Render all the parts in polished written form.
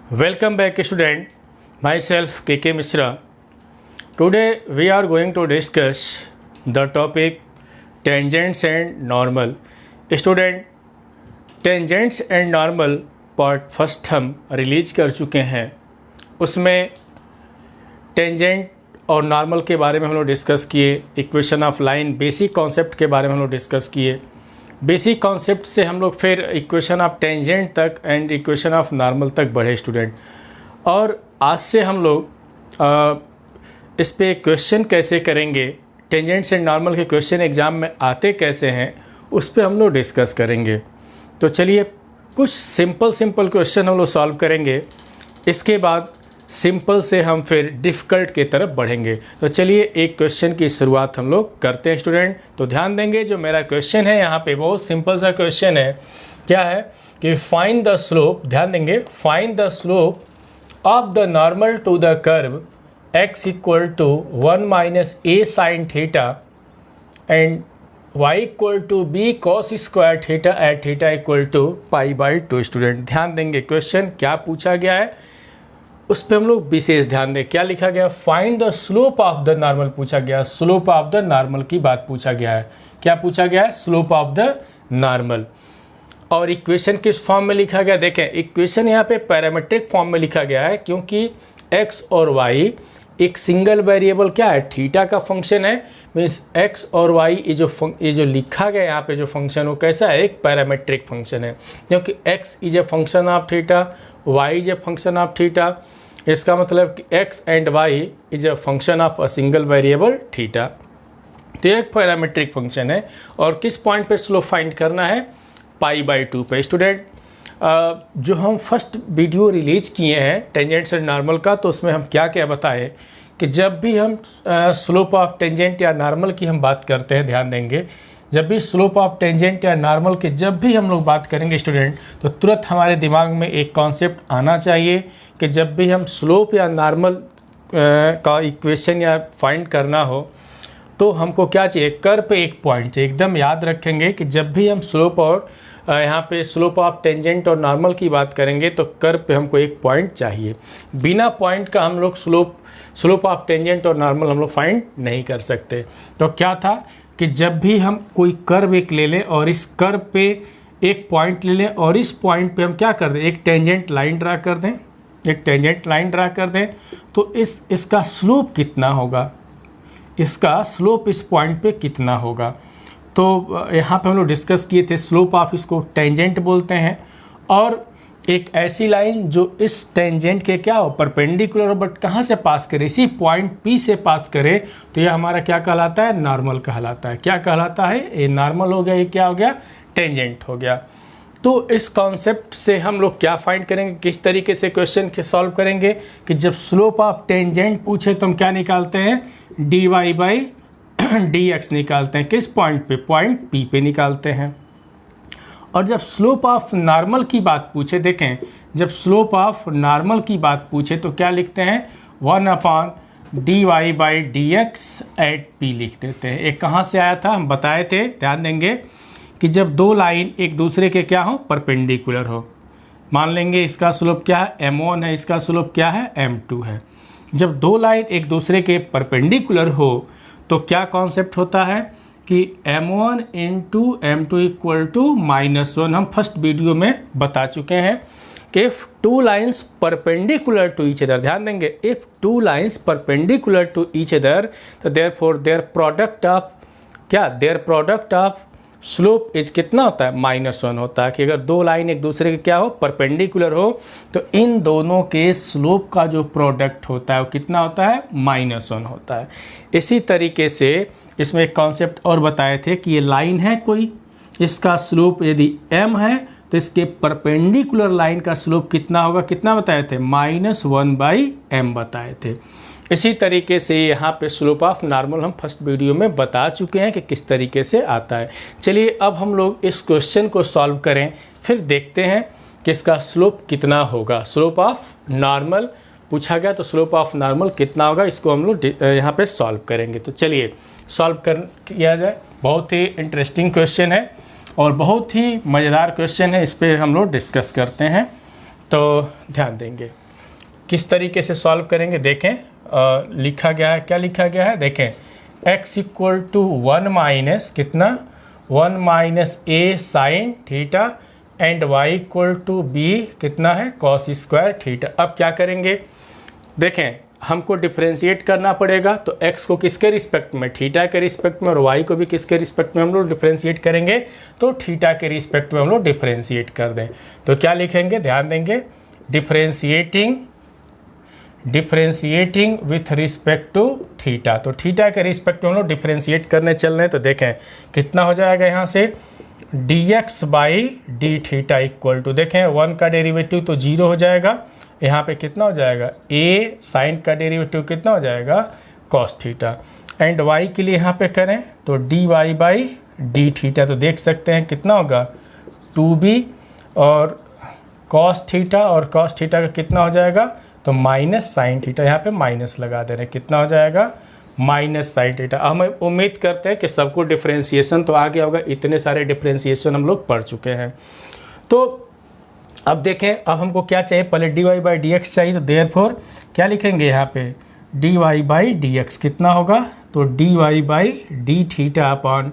Welcome back student, myself KK Mishra. Today we are going to discuss the topic tangents and normal. Student, tangents and normal part first हम release कर चुके हैं। उसमें tangent और normal के बारे में हम लोग डिस्कस किए, equation of line, basic concept के बारे में हम लोग डिस्कस किए। बेसिक कॉन्सेप्ट से हम लोग फिर इक्वेशन ऑफ टेंजेंट तक एंड इक्वेशन ऑफ नॉर्मल तक बढ़े स्टूडेंट। और आज से हम लोग इस पे क्वेश्चन कैसे करेंगे, टेंजेंट्स एंड नॉर्मल के क्वेश्चन एग्ज़ाम में आते कैसे हैं, उस पे हम लोग डिस्कस करेंगे। तो चलिए कुछ सिंपल क्वेश्चन हम लोग सॉल्व करेंगे, इसके बाद सिंपल से हम फिर डिफ़िकल्ट की तरफ बढ़ेंगे। तो चलिए एक क्वेश्चन की शुरुआत हम लोग करते हैं स्टूडेंट। तो ध्यान देंगे, जो मेरा क्वेश्चन है यहाँ पे बहुत सिंपल सा क्वेश्चन है। क्या है कि फाइंड द स्लोप, ध्यान देंगे, find the slope of the normal to the curve x equal to 1 minus a sine theta and y equal to b cos square theta at theta equal to π/2 student. ध्यान देंगे question क्या पूछा गया है, उस पर हम लोग विशेष ध्यान दें। क्या लिखा गया, find the slope of the normal पूछा गया, स्लोप ऑफ द नॉर्मल की बात पूछा गया है। क्या पूछा गया है, स्लोप ऑफ द नॉर्मल। और इक्वेशन किस फॉर्म में लिखा गया, देखें इक्वेशन यहाँ पे पैरामीट्रिक फॉर्म में लिखा गया है, क्योंकि x और y एक सिंगल वेरिएबल क्या है, थीटा का फंक्शन है। मीन्स x और y ये जो लिखा गया यहाँ पे जो फंक्शन, वो कैसा है, एक पैरामीट्रिक फंक्शन है, क्योंकि x is a function of theta, y is a function of theta. इसका मतलब कि x and y is a function of a single variable theta. तो एक पैरामीट्रिक फंक्शन है और किस पॉइंट पे स्लोप फाइंड करना है, π/2 पे। स्टूडेंट जो हम फर्स्ट वीडियो रिलीज किए हैं टेंजेंट्स एंड नॉर्मल का, तो उसमें हम क्या क्या बताए कि जब भी हम स्लोप ऑफ टेंजेंट या नॉर्मल की हम बात करते हैं, ध्यान देंगे, जब भी स्लोप ऑफ टेंजेंट या नॉर्मल के जब भी हम लोग बात करेंगे स्टूडेंट, तो तुरंत हमारे दिमाग में एक कॉन्सेप्ट आना चाहिए कि जब भी हम स्लोप या नॉर्मल का इक्वेशन या फाइंड करना हो, तो हमको क्या चाहिए, कर्व पे एक पॉइंट चाहिए। एकदम याद रखेंगे कि जब भी हम स्लोप और यहाँ पे स्लोप ऑफ टेंजेंट और नॉर्मल की बात करेंगे, तो कर्व पे हमको एक पॉइंट चाहिए। बिना पॉइंट का हम लोग स्लोप ऑफ टेंजेंट और नॉर्मल हम लोग फाइंड नहीं कर सकते। तो क्या था कि जब भी हम कोई कर्व एक ले लें और इस कर्व पे एक पॉइंट ले लें और इस पॉइंट पे हम क्या कर दें, एक टेंजेंट लाइन ड्रा कर दें, एक टेंजेंट लाइन ड्रा कर दें, तो इसका स्लोप कितना होगा, इसका स्लोप इस पॉइंट पे कितना होगा। तो यहाँ पे हम लोग डिस्कस किए थे, स्लोप ऑफ इसको टेंजेंट बोलते हैं, और एक ऐसी लाइन जो इस टेंजेंट के क्या हो, परपेंडिकुलर हो, बट कहाँ से पास करे, इसी पॉइंट P से पास करे, तो ये हमारा क्या कहलाता है, नॉर्मल कहलाता है। क्या कहलाता है, ये नॉर्मल हो गया, ये क्या हो गया, टेंजेंट हो गया। तो इस कॉन्सेप्ट से हम लोग क्या फाइंड करेंगे, किस तरीके से क्वेश्चन के सॉल्व करेंगे कि जब स्लोप ऑफ टेंजेंट पूछे तो हम क्या निकालते हैं, dy/dx निकालते हैं। किस पॉइंट पे, पॉइंट P पे निकालते हैं। और जब स्लोप ऑफ नॉर्मल की बात पूछे, देखें जब स्लोप ऑफ नॉर्मल की बात पूछे तो क्या लिखते हैं, 1/dy/dx एट P लिख देते हैं। एक कहाँ से आया था, हम बताए थे, ध्यान देंगे कि जब दो लाइन एक दूसरे के क्या हो, परपेंडिकुलर हो। मान लेंगे इसका स्लोप क्या है, m1 है, इसका स्लोप क्या है, m2 है। जब दो लाइन एक दूसरे के परपेंडिकुलर हो तो क्या कॉन्सेप्ट होता है कि m1 into m2 equal to -1। हम फर्स्ट वीडियो में बता चुके हैं कि if two lines perpendicular to each other, ध्यान देंगे, if two lines perpendicular to each other, तो देयरफॉर देयर प्रोडक्ट ऑफ क्या, their product of slope is कितना होता है, -1 होता है। कि अगर दो लाइन एक दूसरे के क्या हो, परपेंडिकुलर हो, तो इन दोनों के स्लोप का जो प्रोडक्ट होता है वो कितना होता है, -1 होता है। इसी तरीके से इसमें एक कॉन्सेप्ट और बताए थे कि ये लाइन है कोई, इसका स्लोप यदि m है तो इसके परपेंडिकुलर लाइन का स्लोप कितना होगा, कितना बताए थे, -1/m बताए थे। इसी तरीके से यहाँ पे स्लोप ऑफ नॉर्मल हम फर्स्ट वीडियो में बता चुके हैं कि किस तरीके से आता है। चलिए अब हम लोग इस क्वेश्चन को सॉल्व करें, फिर देखते हैं कि इसका स्लोप कितना होगा। स्लोप ऑफ नॉर्मल पूछा गया, तो स्लोप ऑफ नॉर्मल कितना होगा, इसको हम लोग यहाँ पे सॉल्व करेंगे। तो चलिए सॉल्व किया जाए। बहुत ही इंटरेस्टिंग क्वेश्चन है और बहुत ही मज़ेदार क्वेश्चन है, इस पर हम लोग डिस्कस करते हैं। तो ध्यान देंगे किस तरीके से सॉल्व करेंगे। देखें लिखा गया है, क्या लिखा गया है, देखें x इक्वल टू 1 माइनस कितना 1 minus a sine theta and y equal to b कितना है कॉस स्क्वायर थीटा। अब क्या करेंगे, देखें हमको डिफ्रेंशिएट करना पड़ेगा, तो x को किसके रिस्पेक्ट में, थीटा के रिस्पेक्ट में, और y को भी किसके रिस्पेक्ट में हम लोग डिफ्रेंशिएट करेंगे, तो थीटा के रिस्पेक्ट में हम लोग डिफ्रेंशिएट कर दें। तो क्या लिखेंगे, ध्यान देंगे, differentiating with respect to theta. तो थीटा के रिस्पेक्ट में हम लोग डिफ्रेंशिएट करने चल रहे हैं। तो देखें कितना हो जाएगा यहाँ से dx by d theta equal to, देखें 1 का डेरिवेटिव तो 0 हो जाएगा, यहाँ पे कितना हो जाएगा a साइन का डेरिवेटिव कितना हो जाएगा कॉस थीटा, एंड y के लिए यहाँ पे करें तो dy बाई डी थीटा। तो देख सकते हैं कितना होगा 2b और कॉस थीटा, और कॉस थीटा का कितना हो जाएगा तो माइनस साइन थीटा, यहाँ पे माइनस लगा दे रहे हैं, कितना हो जाएगा माइनस साइन थीटा। हम उम्मीद करते हैं कि सबको डिफ्रेंशिएशन तो आ गया होगा, इतने सारे डिफ्रेंशिएशन हम लोग पढ़ चुके हैं। तो अब देखें, अब हमको क्या चाहिए, पहले dy बाई डी एक्स चाहिए, तो देयरफॉर क्या लिखेंगे यहाँ पे dy बाई डी एक्स कितना होगा, तो dy by d theta upon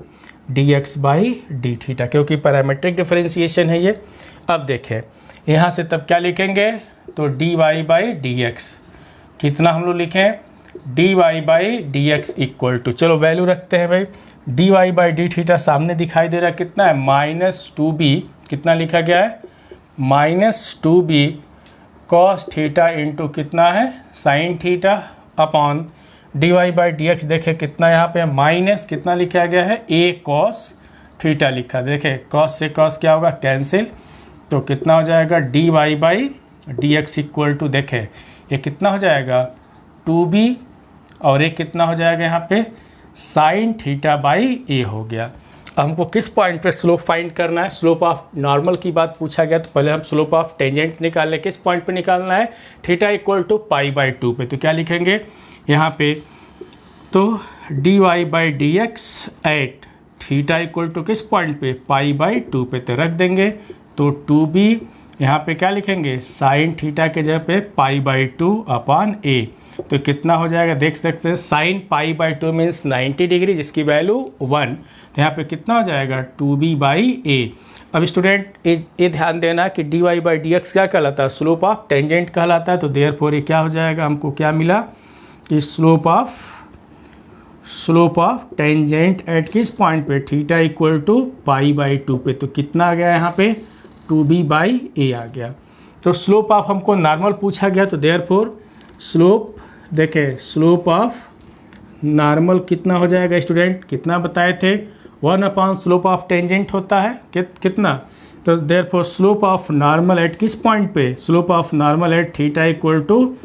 D x by d theta, क्योंकि पैरामीट्रिक डिफरेंशिएशन है ये। अब देखें यहाँ से तब क्या लिखेंगे, तो dy बाई डी एक्स कितना हम लोग लिखें dy by D x equal to, चलो वैल्यू रखते हैं भाई, dy बाई डी थीटा सामने दिखाई दे रहा है कितना है -2b, कितना लिखा गया है -2b कॉस थीटा इंटू कितना है sine theta upon dy by D x, देखें कितना यहाँ पे माइनस कितना लिखा गया है a कॉस थीटा लिखा, देखें कॉस से कॉस क्या होगा कैंसिल, तो कितना हो जाएगा dy by D x equal to, देखें ये कितना हो जाएगा 2b और ये कितना हो जाएगा यहाँ पे साइन थीटा बाई a हो गया। अब हमको किस पॉइंट पे स्लोप फाइंड करना है, स्लोप ऑफ नॉर्मल की बात पूछा गया, तो पहले हम स्लोप ऑफ टेंजेंट निकालें, किस पॉइंट पे निकालना है theta equal to pi by 2 पे। तो क्या लिखेंगे यहाँ पे, तो dy by D x at theta equal to किस पॉइंट पे पाई बाई 2 पे, तो रख देंगे, तो 2b यहाँ पे क्या लिखेंगे साइन थीटा के जगह पे पाई बाई 2 अपॉन a, तो कितना हो जाएगा देख सकते हैं sine pi by 2 means 90 degree जिसकी वैल्यू 1, तो यहाँ पे कितना हो जाएगा 2b बाई a। अब स्टूडेंट ये ध्यान देना कि dy बाई डी एक्स क्या कहलाता है, स्लोप ऑफ टेंजेंट कहलाता है। तो देयरफॉर ये क्या हो जाएगा, हमको क्या मिला कि स्लोप ऑफ टेंजेंट एट किस पॉइंट पे theta equal to pi by 2 पे, तो कितना आ गया यहाँ पे 2b बाई a आ गया। तो स्लोप ऑफ हमको नॉर्मल पूछा गया, तो देयरफॉर स्लोप, देखें स्लोप ऑफ नॉर्मल कितना हो जाएगा स्टूडेंट, कितना बताए थे 1 अपॉन स्लोप ऑफ टेंजेंट होता है कितना, तो therefore slope of normal at किस पॉइंट पे, slope of normal at theta equal to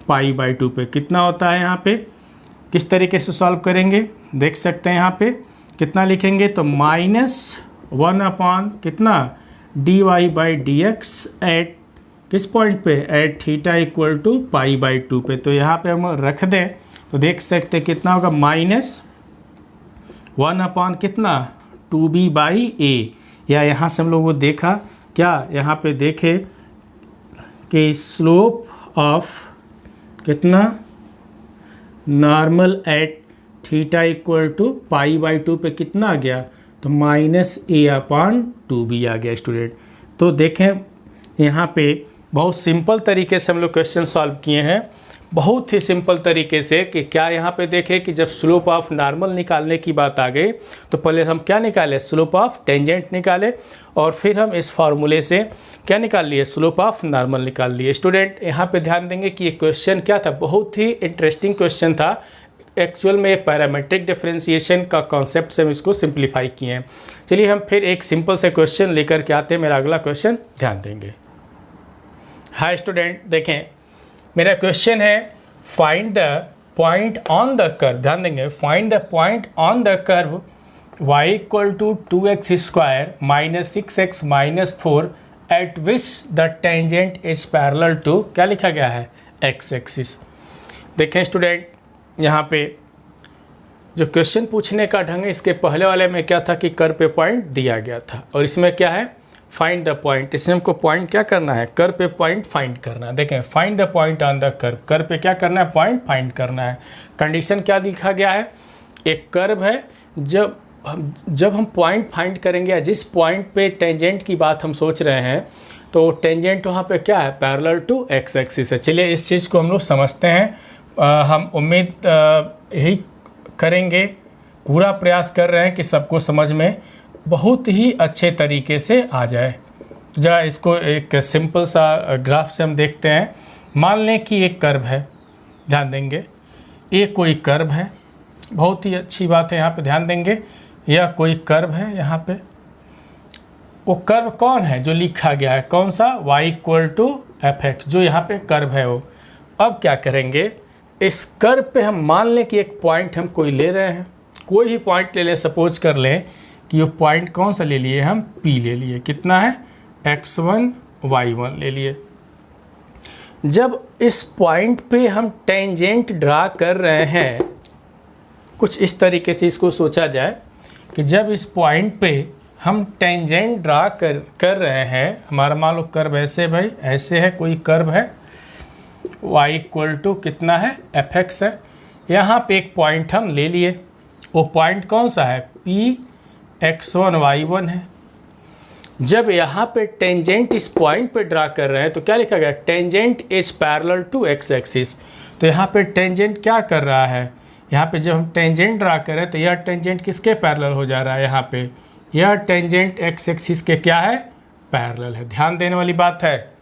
pi by 2 पे कितना होता है। यहाँ पे किस तरीके से सॉल्व करेंगे देख सकते हैं, यहाँ पे कितना लिखेंगे, तो -1 अपॉन कितना dy by D x at किस पॉइंट पे, at theta equal to pi by 2 पे। तो यहाँ पे हम रख दें तो देख सकते हैं कितना होगा -1 अपॉन कितना 2b बाई a, या यहाँ से हम लोगों को देखा क्या, यहाँ पे देखे कि स्लोप ऑफ कितना normal at theta equal to pi by 2 पे कितना आ गया, तो -a अपॉन 2b आ गया स्टूडेंट। तो देखें यहाँ पे बहुत सिंपल तरीके से हम लोग क्वेश्चन सॉल्व किए हैं, बहुत ही सिंपल तरीके से कि क्या यहाँ पे देखें कि जब स्लोप ऑफ नॉर्मल निकालने की बात आ गई तो पहले हम क्या निकाले स्लोप ऑफ टेंजेंट निकाले, और फिर हम इस फार्मूले से क्या निकाल लिए स्लोप ऑफ नॉर्मल निकाल लिए। स्टूडेंट यहाँ पे ध्यान देंगे कि ये क्वेश्चन क्या था, बहुत ही इंटरेस्टिंग क्वेश्चन था। एक्चुअल में पैरामीट्रिक डिफरेंशिएशन का कॉन्सेप्ट से हम इसको सिंप्लीफाई किए हैं। चलिए हम फिर एक सिंपल से क्वेश्चन लेकर के आते हैं। मेरा अगला क्वेश्चन ध्यान देंगे। हाय स्टूडेंट, देखें मेरा क्वेश्चन है find the point on the curve, ध्यान देंगे find the point on the curve y equal to 2x square minus 6x minus 4 at which the tangent is parallel to क्या लिखा गया है x एक्सिस। देखें स्टूडेंट यहाँ पे जो क्वेश्चन पूछने का ढंग है, इसके पहले वाले में क्या था कि कर्व पे पॉइंट दिया गया था, और इसमें क्या है फाइंड द पॉइंट, इसमें हमको पॉइंट क्या करना है, कर्व पे पॉइंट फाइंड करना है। देखें, find the point on the curve, curve पे क्या करना है, पॉइंट फाइंड करना है। कंडीशन क्या लिखा गया है, एक कर्व है, जब हम पॉइंट फाइंड करेंगे या जिस पॉइंट पे टेंजेंट की बात हम सोच रहे हैं, तो टेंजेंट वहाँ पे क्या है, पैरेलल टू एक्स एक्सिस है। चलिए इस चीज़ को हम लोग समझते हैं। हम उम्मीद यही करेंगे, पूरा प्रयास कर रहे हैं कि सबको समझ में बहुत ही अच्छे तरीके से आ जाए। जरा इसको एक सिंपल सा ग्राफ से हम देखते हैं। मान लें कि एक कर्व है, ध्यान देंगे, ये कोई कर्व है, बहुत ही अच्छी बात है, यहाँ पे ध्यान देंगे, यह कोई कर्व है। यहाँ पे वो कर्व कौन है जो लिखा गया है, कौन सा, y=fx, जो यहाँ पे कर्व है वो। अब क्या करेंगे, इस कर्व पे हम मान लें कि एक पॉइंट हम कोई ले रहे हैं, कोई भी पॉइंट ले लें, सपोज कर लें कि वो पॉइंट कौन सा ले लिए, हम P ले लिए, कितना है, x1 y1 ले लिए। जब इस पॉइंट पे हम टेंजेंट ड्रा कर रहे हैं, कुछ इस तरीके से इसको सोचा जाए कि जब इस पॉइंट पे हम टेंजेंट ड्रा कर रहे हैं, हमारा मान लो कर्व ऐसे, भाई ऐसे है, कोई कर्व है, y= कितना है, fx है। यहाँ पे एक पॉइंट हम ले लिए, वो पॉइंट कौन सा है, P x1 y1 है। जब यहाँ पे टेंजेंट इस पॉइंट पे ड्रा कर रहे हैं तो क्या लिखा गया, tangent is parallel to x axis. तो यहाँ पे टेंजेंट क्या कर रहा है, यहाँ पे जब हम टेंजेंट ड्रा कर रहे हैं तो यह टेंजेंट किसके पैरेलल हो जा रहा है, यहाँ पे यह टेंजेंट एक्स एक्सिस के क्या है, पैरेलल है। ध्यान देने वाली बात है,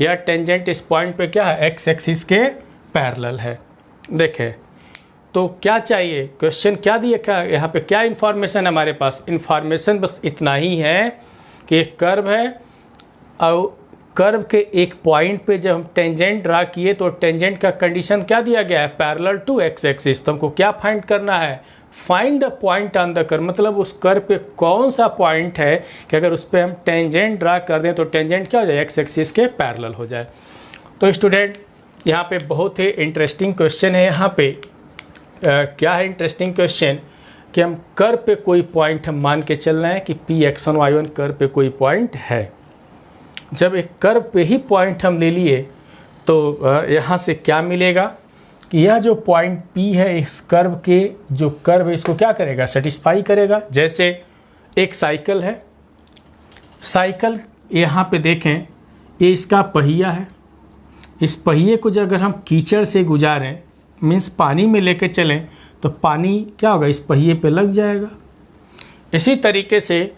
यह टेंजेंट इस पॉइंट पे क्या है, एक्स एक्सिस के पैरेलल है। देखें तो क्या चाहिए, क्वेश्चन क्या दिया, क्या यहाँ पे क्या इन्फॉर्मेशन है हमारे पास, इन्फॉर्मेशन बस इतना ही है कि एक कर्व है और कर्व के एक पॉइंट पे जब हम टेंजेंट ड्रा किए तो टेंजेंट का कंडीशन क्या दिया गया है, पैरेलल टू एक्स एक्सिस। तो हमको क्या फाइंड करना है, find the point on the curve, मतलब उस कर्व पे कौन सा पॉइंट है कि अगर उस पर हम टेंजेंट ड्रा कर दें तो टेंजेंट क्या हो जाए, एक्स एक्सिस के पैरेलल हो जाए। तो स्टूडेंट यहाँ पे बहुत ही इंटरेस्टिंग क्वेश्चन है। यहाँ पे क्या है इंटरेस्टिंग क्वेश्चन कि हम कर्व पे कोई पॉइंट हम मान के चल रहे हैं कि P x1 y1 कर्व पे कोई पॉइंट है। जब एक कर्व पे ही पॉइंट हम ले लिए तो यहाँ से क्या मिलेगा कि यह जो पॉइंट P है इस कर्व के जो कर्व है इसको क्या करेगा, सेटिस्फाई करेगा। जैसे एक साइकिल है, साइकिल यहाँ पे देखें, ये इसका पहिया है, इस पहिए को जो अगर हम कीचड़ से गुजारें, मीन्स पानी में लेके चलें, तो पानी क्या होगा, इस पहिए पे लग जाएगा। इसी तरीके से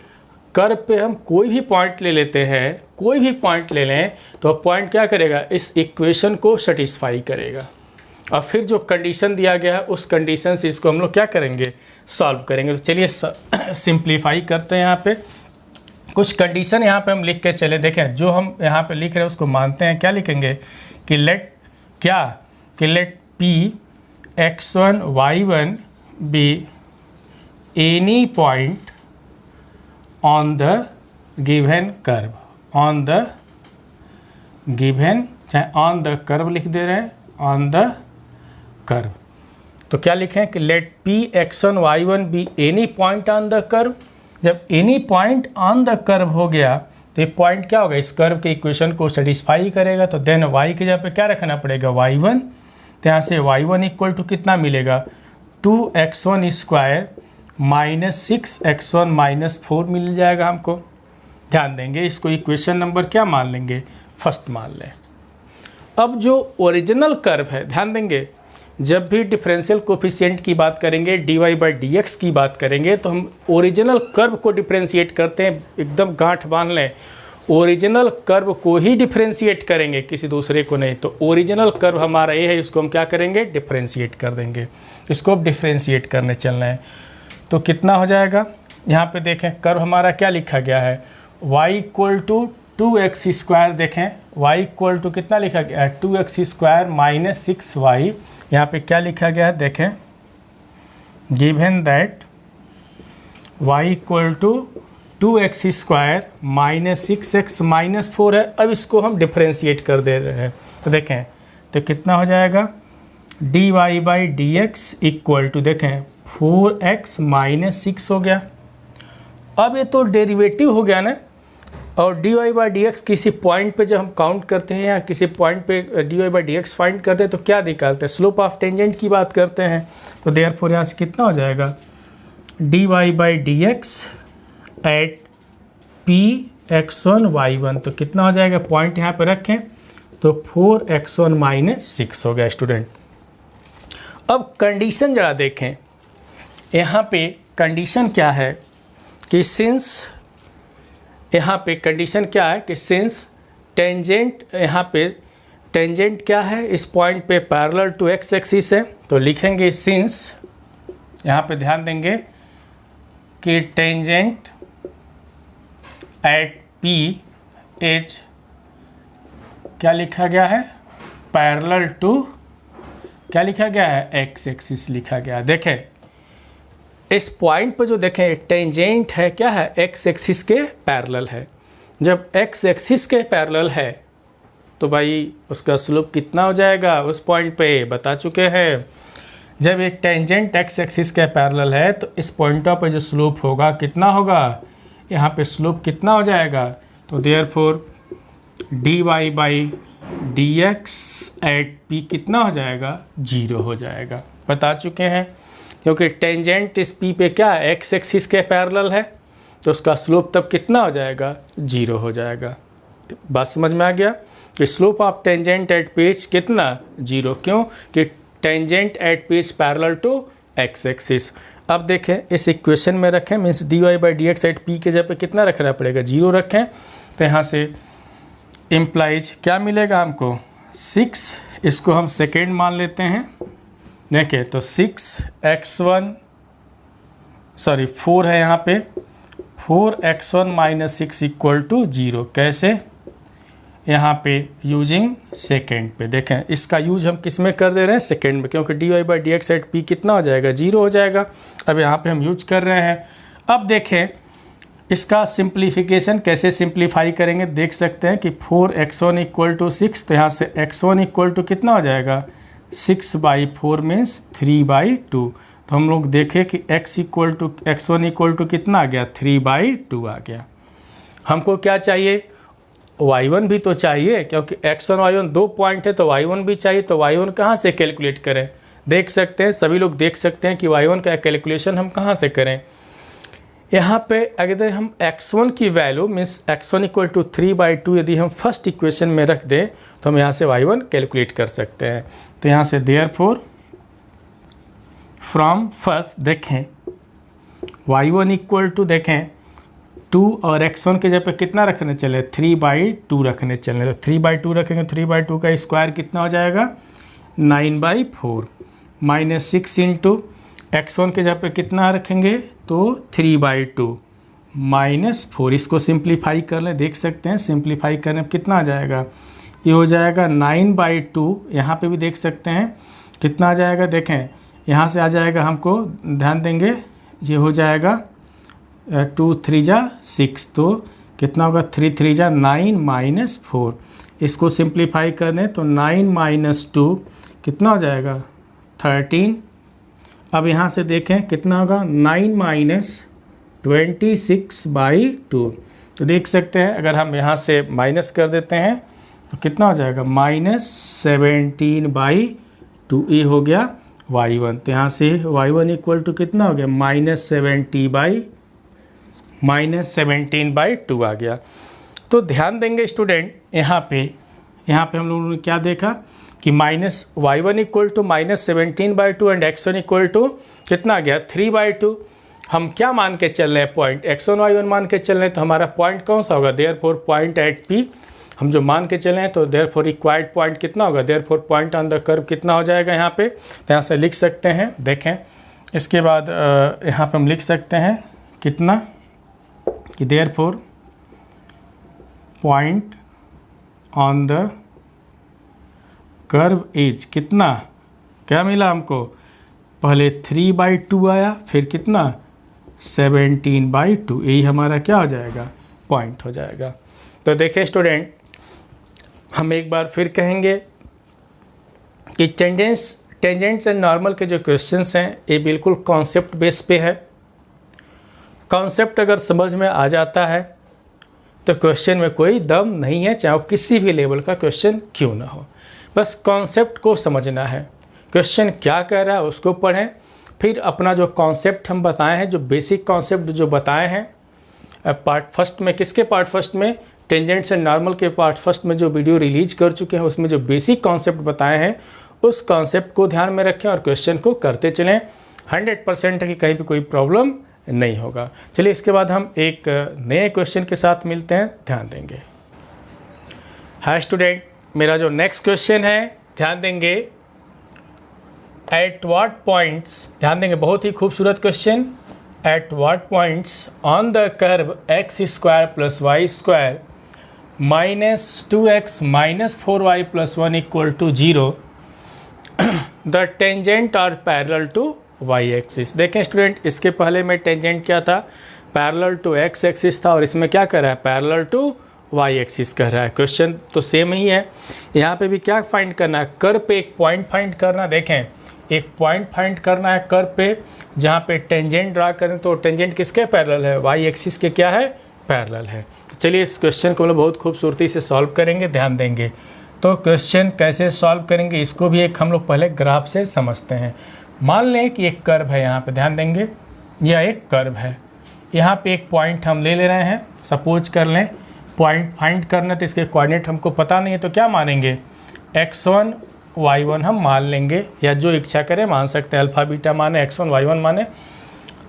कर्व पे हम कोई भी पॉइंट ले लेते हैं, कोई भी पॉइंट ले लें तो पॉइंट क्या करेगा, इस इक्वेशन को सेटिस्फाई करेगा। और फिर जो कंडीशन दिया गया है उस कंडीशन से इसको हम लोग क्या करेंगे, सॉल्व करेंगे। तो चलिए सिंप्लीफाई करते हैं। यहाँ पे कुछ कंडीशन यहाँ पे हम लिख के चले, देखें जो हम यहाँ पे लिख रहे हैं उसको मानते हैं। क्या लिखेंगे कि let P x1 y1 be any point on the given curve, on the given, चाहे on the curve लिख दे रहे हैं, on the curve। तो क्या लिखें कि let P x1 y1 be any point on the curve। जब any point on the curve हो गया तो ये पॉइंट क्या होगा, इस कर्व के इक्वेशन को सेटिस्फाई करेगा। तो देन y की जगह पे क्या रखना पड़ेगा, y1। तो यहाँ से y1 कितना मिलेगा, 2x1² -6x1 -4 मिल जाएगा हमको। ध्यान देंगे, इसको इक्वेशन नंबर क्या मान लेंगे, फर्स्ट मान लें। अब जो ओरिजिनल कर्व है, ध्यान देंगे, जब भी डिफरेंशियल कोफिशिएंट की बात करेंगे, dy/dx की बात करेंगे, तो हम ओरिजिनल कर्व को डिफरेंशिएट करते हैं। एकदम गांठ बांध लें, ओरिजिनल कर्व को ही डिफरेंशिएट करेंगे, किसी दूसरे को नहीं। तो ओरिजिनल कर्व हमारा ये है, इसको हम क्या करेंगे, डिफरेंशिएट कर देंगे। इसको अब डिफरेंशिएट करने चलना है तो कितना हो जाएगा, यहाँ पे देखें कर्व हमारा क्या लिखा गया है, y= 2x²। देखें y= कितना लिखा गया है, 2x² - 6y। यहाँ पे क्या लिखा गया है, देखें given that y= 2x² - 6x - 4 है। अब इसको हम डिफरेंशिएट कर दे रहे हैं तो देखें तो कितना हो जाएगा, dy/dx = देखें 4x - 6 हो गया। अब ये तो डेरिवेटिव हो गया ना, और d Y by D x किसी पॉइंट पे जब हम काउंट करते हैं या किसी पॉइंट पे d Y by D x find करते हैं तो क्या निकालते हैं, स्लोप ऑफ टेंजेंट की बात करते हैं। तो देयरफॉर यहाँ से कितना हो जाएगा, d Y by D x at p x1 y1, तो कितना हो जाएगा, पॉइंट यहाँ पे रखें तो 4x1 माइनस 6 हो गया स्टूडेंट। अब कंडीशन जरा देखें, यहाँ पे कंडीशन क्या है कि सिंस, यहाँ पे कंडीशन क्या है कि सिंस टेंजेंट, यहाँ पे टेंजेंट क्या है इस पॉइंट पे, पैरेलल टू एक्स एक्सिस है, तो लिखेंगे सिंस, यहाँ पे ध्यान देंगे कि टेंजेंट एट पी एज क्या लिखा गया है, पैरेलल टू क्या लिखा गया है, एक्स एक्सिस लिखा गया है। देखें इस पॉइंट पर जो देखें टेंजेंट है क्या है, एक्स एक्सिस के पैरेलल है। जब एक्स एक्सिस के पैरेलल है तो भाई उसका स्लोप कितना हो जाएगा, उस पॉइंट पे बता चुके हैं। जब एक टेंजेंट एक्स एक्सिस के पैरेलल है तो इस पॉइंटों पे जो स्लोप होगा कितना होगा, यहाँ पे स्लोप कितना हो जाएगा, तो therefore d Y by D x at p कितना हो जाएगा, 0 हो जाएगा। बता चुके हैं क्योंकि टेंजेंट इस पी पे क्या है, एक्स एक्सिस के पैरेलल है, तो उसका स्लोप तब कितना हो जाएगा, 0 हो जाएगा। बात समझ में आ गया कि slope of tangent at page कितना, 0, क्यों कि tangent at page parallel to x axis. अब देखें इस इक्वेशन में रखें, means d Y by D x at p के जगह पे कितना रखना पड़ेगा, 0 रखें, तो यहाँ से इम्प्लाइज क्या मिलेगा हमको, 6, इसको हम सेकेंड मान लेते हैं। देखें तो 6x1 सॉरी 4 है यहाँ पे, 4x1 माइनस 6 इक्वल टू 0, कैसे, यहाँ पे यूजिंग सेकेंड पे। देखें इसका यूज हम किस में कर दे रहे हैं, सेकेंड में, क्योंकि d Y by D x at p कितना हो जाएगा, 0 हो जाएगा। अब यहाँ पे हम यूज कर रहे हैं। अब देखें इसका सिंप्लीफिकेशन कैसे सिंप्लीफाई करेंगे, देख सकते हैं कि 4x1 इक्वल टू 6, तो यहाँ से x1 इक्वल टू कितना हो जाएगा, 6/4 मीन्स 3/2। तो हम लोग देखें कि x1 इक्वल टू कितना आ गया, 3/2 आ गया। हमको क्या चाहिए, y1 भी तो चाहिए, क्योंकि x1 y1 दो पॉइंट है तो y1 भी चाहिए। तो y1 कहाँ से कैलकुलेट करें, देख सकते हैं सभी लोग देख सकते हैं कि y1 का कैलकुलेशन हम कहाँ से करें। यहाँ पे अगर हम x1 की value means x1 equal to 3/2 यदि हम फर्स्ट इक्वेशन में रख दें तो हम यहाँ से y1 कैलकुलेट कर सकते हैं। तो यहाँ से देयरफॉर फ्रॉम फर्स्ट देखें y1 इक्वल टू देखें 2 और x1 के जगह पे कितना रखने चले, 3/2 रखने चले। तो 3/2 रखेंगे, 3/2 का स्क्वायर कितना हो जाएगा, 9/4 माइनस 6 इंटू x1 के जगह पे कितना रखेंगे, तो 3/2 माइनस 4। इसको सिंप्लीफाई कर लें, देख सकते हैं सिंप्लीफाई करने पर कितना आ जाएगा, ये हो जाएगा 9/2। यहाँ पे भी देख सकते हैं कितना आ जाएगा, देखें यहाँ से आ जाएगा, हमको ध्यान देंगे ये हो जाएगा 2 3 जा 6, तो कितना होगा 3 3 जा 9 माइनस 4। इसको सिंप्लीफाई कर दें तो 9 माइनस 2 कितना हो जाएगा, 13। अब यहाँ से देखें कितना होगा, 9 माइनस 26/2। तो देख सकते हैं अगर हम यहाँ से माइनस कर देते हैं तो कितना हो जाएगा, -17/2। ये हो गया y1। तो यहाँ से y1 इक्वल टू कितना हो गया, -17/2 आ गया। तो ध्यान देंगे स्टूडेंट, यहाँ पे हम लोगों ने क्या देखा कि y1 equal to -17/2 and x1 equal to कितना आ गया, 3/2। हम क्या मान के चल रहे हैं, पॉइंट x1 y1 मान के चल रहे हैं, तो हमारा पॉइंट कौन सा होगा, देयरफॉर पॉइंट एट पी हम जो मान के चले हैं, तो देयरफॉर रिक्वायर्ड पॉइंट कितना होगा, therefore point on the curve कितना हो जाएगा यहाँ पे। तो यहाँ से लिख सकते हैं, देखें इसके बाद यहाँ पे हम लिख सकते हैं कितना कि therefore point on the curve is कितना, क्या मिला हमको, पहले 3/2 आया, फिर कितना 17/2। यही हमारा क्या हो जाएगा, पॉइंट हो जाएगा। तो देखें स्टूडेंट, हम एक बार फिर कहेंगे कि टेंजेंट्स एंड नॉर्मल के जो क्वेश्चंस हैं ये बिल्कुल कॉन्सेप्ट बेस पे है। कॉन्सेप्ट अगर समझ में आ जाता है तो क्वेश्चन में कोई दम नहीं है, चाहे वो किसी भी लेवल का क्वेश्चन क्यों ना हो। बस कॉन्सेप्ट को समझना है, क्वेश्चन क्या कह रहा है उसको पढ़ें, फिर अपना जो कॉन्सेप्ट हम बताए हैं, जो बेसिक कॉन्सेप्ट जो बताए हैं पार्ट फर्स्ट में, किसके पार्ट फर्स्ट में, टेंजेंट्स एंड नॉर्मल के पार्ट फर्स्ट में जो वीडियो रिलीज कर चुके हैं, उसमें जो बेसिक कॉन्सेप्ट बताए हैं उस कॉन्सेप्ट को ध्यान में रखें और क्वेश्चन को करते चलें। 100% है कि कहीं भी कोई प्रॉब्लम नहीं होगा। चलिए इसके बाद हम एक नए क्वेश्चन के साथ मिलते हैं, ध्यान देंगे। हाय स्टूडेंट, मेरा जो नेक्स्ट क्वेश्चन है, ध्यान देंगे, एट व्हाट पॉइंट्स, ध्यान देंगे, बहुत ही खूबसूरत question, at what points on the curve x square plus y square minus 2x minus 4y plus 1 equal to 0 the tangent are parallel to y axis. देखें student, इसके पहले में टेंजेंट क्या था, पैरेलल टू एक्स एक्सिस था, और इसमें क्या कर रहा है, पैरेलल टू वाई एक्सिस कह रहा है। क्वेश्चन तो सेम ही है, यहाँ पे भी क्या फाइंड करना है, कर्व पे एक पॉइंट फाइंड करना। देखें, एक पॉइंट फाइंड करना है कर्व पे, जहाँ पे टेंजेंट ड्रा करें, तो टेंजेंट किसके पैरेलल है, वाई एक्सिस के क्या है, पैरेलल है। चलिए इस क्वेश्चन को हम लोग बहुत खूबसूरती से सॉल्व करेंगे, ध्यान देंगे। तो क्वेश्चन कैसे सॉल्व करेंगे, इसको भी एक हम लोग पहले ग्राफ से समझते हैं। मान लें कि एक कर्व है, यहाँ पे ध्यान देंगे, यह एक कर्व है, यहाँ पे एक पॉइंट हम ले रहे हैं, सपोज कर लें पॉइंट फाइंड करना, तो इसके कोऑर्डिनेट हमको पता नहीं है, तो क्या मानेंगे, x1 y1 हम मान लेंगे, या जो इच्छा करें मान सकते हैं, अल्फा बीटा माने, x1 y1 माने।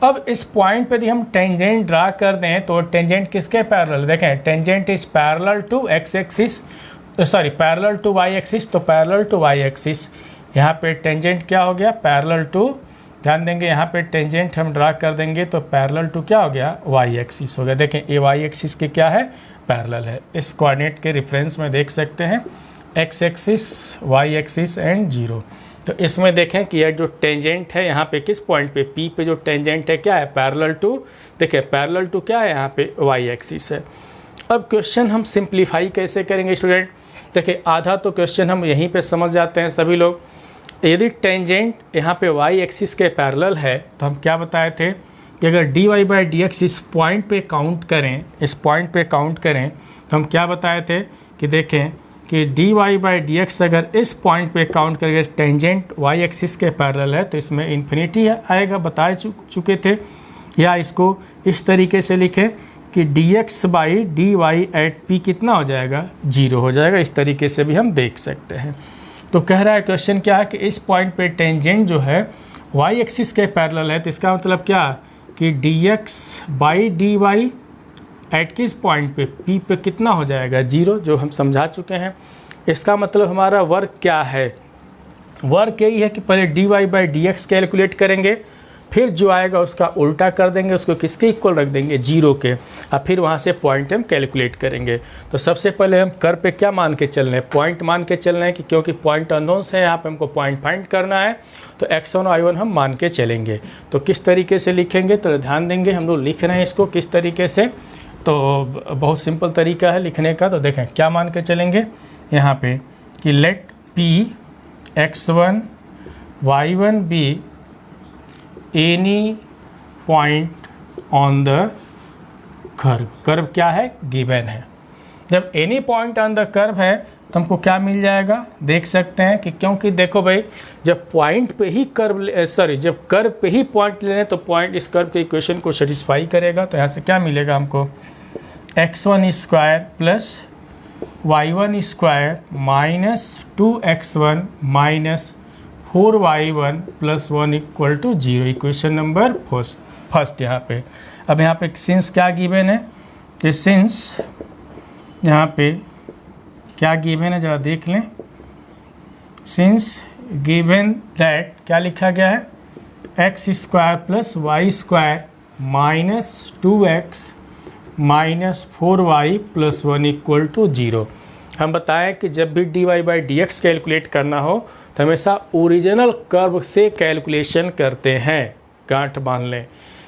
अब इस पॉइंट पे यदि हम टेंजेंट ड्रा कर दें, तो टेंजेंट किसके पैरेलल, देखें tangent is parallel to x axis, sorry parallel to y axis, तो पैरेलल टू वाई एक्सिस, यहाँ पे टेंजेंट क्या हो गया, पैरेलल टू, ध्यान देंगे यहाँ पे टेंजेंट हम ड्रा कर देंगे तो पैरेलल टू क्या हो गया, वाई एक्सिस हो गया। देखें ये वाई एक्सिस के क्या है, पैरेलल है। इस कोऑर्डिनेट के रेफरेंस में देख सकते हैं x axis, y axis and 0। तो इसमें देखें कि यह जो टेंजेंट है यहाँ पे किस पॉइंट पे, पी पे जो टेंजेंट है क्या है, पैरेलल टू, देखिए पैरेलल टू क्या है, यहाँ पे वाई एक्सिस है। अब क्वेश्चन हम सिंप्लीफाई कैसे करेंगे स्टूडेंट, देखिए आधा तो क्वेश्चन हम यहीं पे समझ जाते हैं सभी लोग। यदि टेंजेंट यहाँ पे वाई एक्सिस के पैरेलल है, तो हम क्या बताए थे कि अगर d Y by D x इस पॉइंट पे काउंट करें, इस पॉइंट पे काउंट करें, तो हम क्या बताए थे कि देखें कि d Y by D x अगर इस पॉइंट पे काउंट करेंगे, टेंजेंट वाई एक्सिस के पैरेलल है, तो इसमें इन्फिनिटी आएगा, बता चुके थे। या इसको इस तरीके से लिखें कि d x by d y at p कितना हो जाएगा, 0 हो जाएगा। इस तरीके से भी हम देख सकते हैं। तो कह रहा है क्वेश्चन क्या है कि इस पॉइंट पे टेंजेंट जो है वाई एक्सिस के पैरेलल है, तो इसका मतलब क्या कि d x by d y at किस पॉइंट पे, पी पे कितना हो जाएगा, 0, जो हम समझा चुके हैं। इसका मतलब हमारा वर्क क्या है, वर्क यही है कि पहले d Y by D x calculate करेंगे, फिर जो आएगा उसका उल्टा कर देंगे, उसको किसके इक्वल रख देंगे, 0 के, और फिर वहाँ से पॉइंट हम कैलकुलेट करेंगे। तो सबसे पहले हम कर्व पे क्या मान के चल रहे हैं, पॉइंट मान के चल रहे हैं, कि क्योंकि पॉइंट अननोन्स है, यहाँ पे हमको पॉइंट फाइंड करना है, तो x1 y1 हम मान के चलेंगे। तो किस तरीके से लिखेंगे, तो ध्यान देंगे हम लोग लिख रहे हैं इसको किस तरीके से, तो बहुत सिंपल तरीका है लिखने का। तो देखें क्या मान के चलेंगे यहाँ पे कि let p x1 y1 be any point on the curve. Curve क्या है, गिवन है। जब any point on the curve है तो हमको क्या मिल जाएगा, देख सकते हैं कि क्योंकि देखो भाई, जब पॉइंट पे ही कर्व, जब कर्व पे ही पॉइंट ले लें तो पॉइंट इस कर्व के इक्वेशन को सेटिस्फाई करेगा। तो यहाँ से क्या मिलेगा हमको, x1 square plus y1 square minus 2x1 minus 4y1 plus 1 equal to 0, equation number first यहाँ पे। अब यहाँ पे सिंस क्या गिवन है, कि सिंस यहाँ पे क्या गिवन है जरा देख लें, सिंस गिवन दैट क्या लिखा गया है, x square plus y square minus 2x minus 4y plus 1 equal to 0। हम बताएं कि जब भी d Y by D x calculate करना हो तो हमेशा ओरिजिनल कर्व से कैलकुलेशन करते हैं। गांठ बांध लें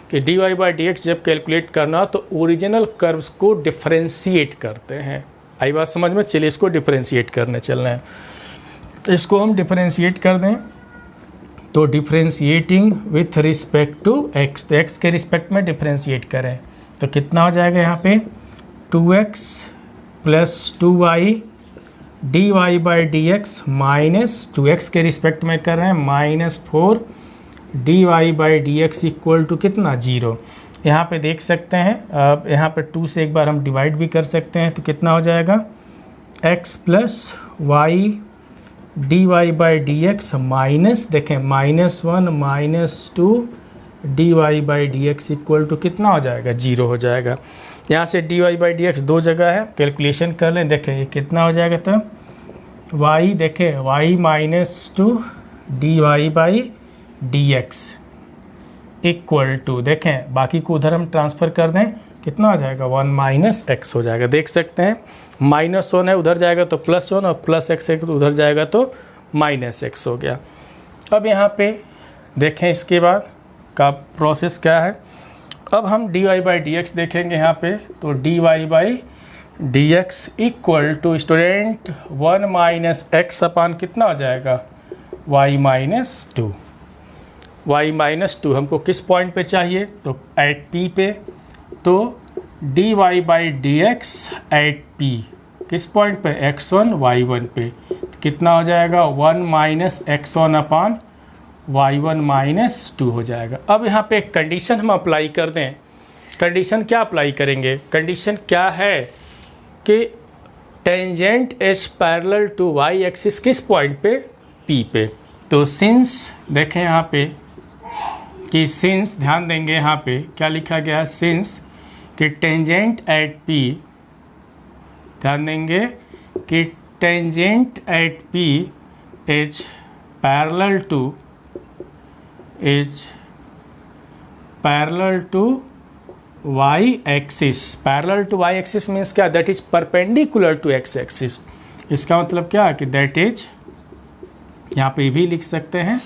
कि d Y by D x जब कैलकुलेट करना हो तो ओरिजिनल कर्व्स को डिफ्रेंशिएट करते हैं। आई बात समझ में, चलिए इसको डिफ्रेंशिएट करने चलना है। इसको हम डिफ्रेंशिएट कर दें तो differentiating with respect to x, तो एक्स के रिस्पेक्ट में डिफ्रेंशिएट करें तो कितना हो जाएगा यहाँ पे 2x plus 2y dy by D x minus 2x के रिस्पेक्ट में कर रहे हैं -4 dy by D x equal to कितना 0। यहाँ पे देख सकते हैं, अब यहाँ पे 2 से एक बार हम डिवाइड भी कर सकते हैं, तो कितना हो जाएगा x plus y d Y by D x minus, देखें -1 -2 d Y by D x equal to कितना हो जाएगा 0 हो जाएगा। यहाँ से d Y by D x 2 जगह है, कैलकुलेशन कर लें, देखें ये कितना हो जाएगा तब y, देखें y -2 d Y by D x equal to, देखें बाकी को उधर हम ट्रांसफ़र कर दें, कितना हो जाएगा 1 - x हो जाएगा। देख सकते हैं -1 है उधर जाएगा तो +1 और +x है तो उधर जाएगा तो -x हो गया। अब यहाँ पे देखें इसके बाद का प्रोसेस क्या है। अब हम dy बाई डी एक्स देखेंगे यहाँ पे, तो dy by D x equal to student 1 - x upon कितना हो जाएगा y -2 हमको किस पॉइंट पे चाहिए, तो एट p पे, तो dy by D x at p किस पॉइंट पे x1 y1 पे, तो कितना हो जाएगा 1 - x1 अपान y1 - 2 हो जाएगा। अब यहाँ पे एक कंडीशन हम अप्लाई कर दें, कंडीशन क्या अप्लाई करेंगे, कंडीशन क्या है कि tangent is parallel to y axis किस पॉइंट पे p पे। तो सिंस देखें यहाँ पे कि सिंस, ध्यान देंगे यहाँ पे क्या लिखा गया है, सिंस कि टेंजेंट एट p, ध्यान देंगे कि tangent at p is parallel to y axis. Parallel to y axis means क्या, that is perpendicular to x axis. इसका मतलब क्या है कि दैट इज, यहाँ पे भी लिख सकते हैं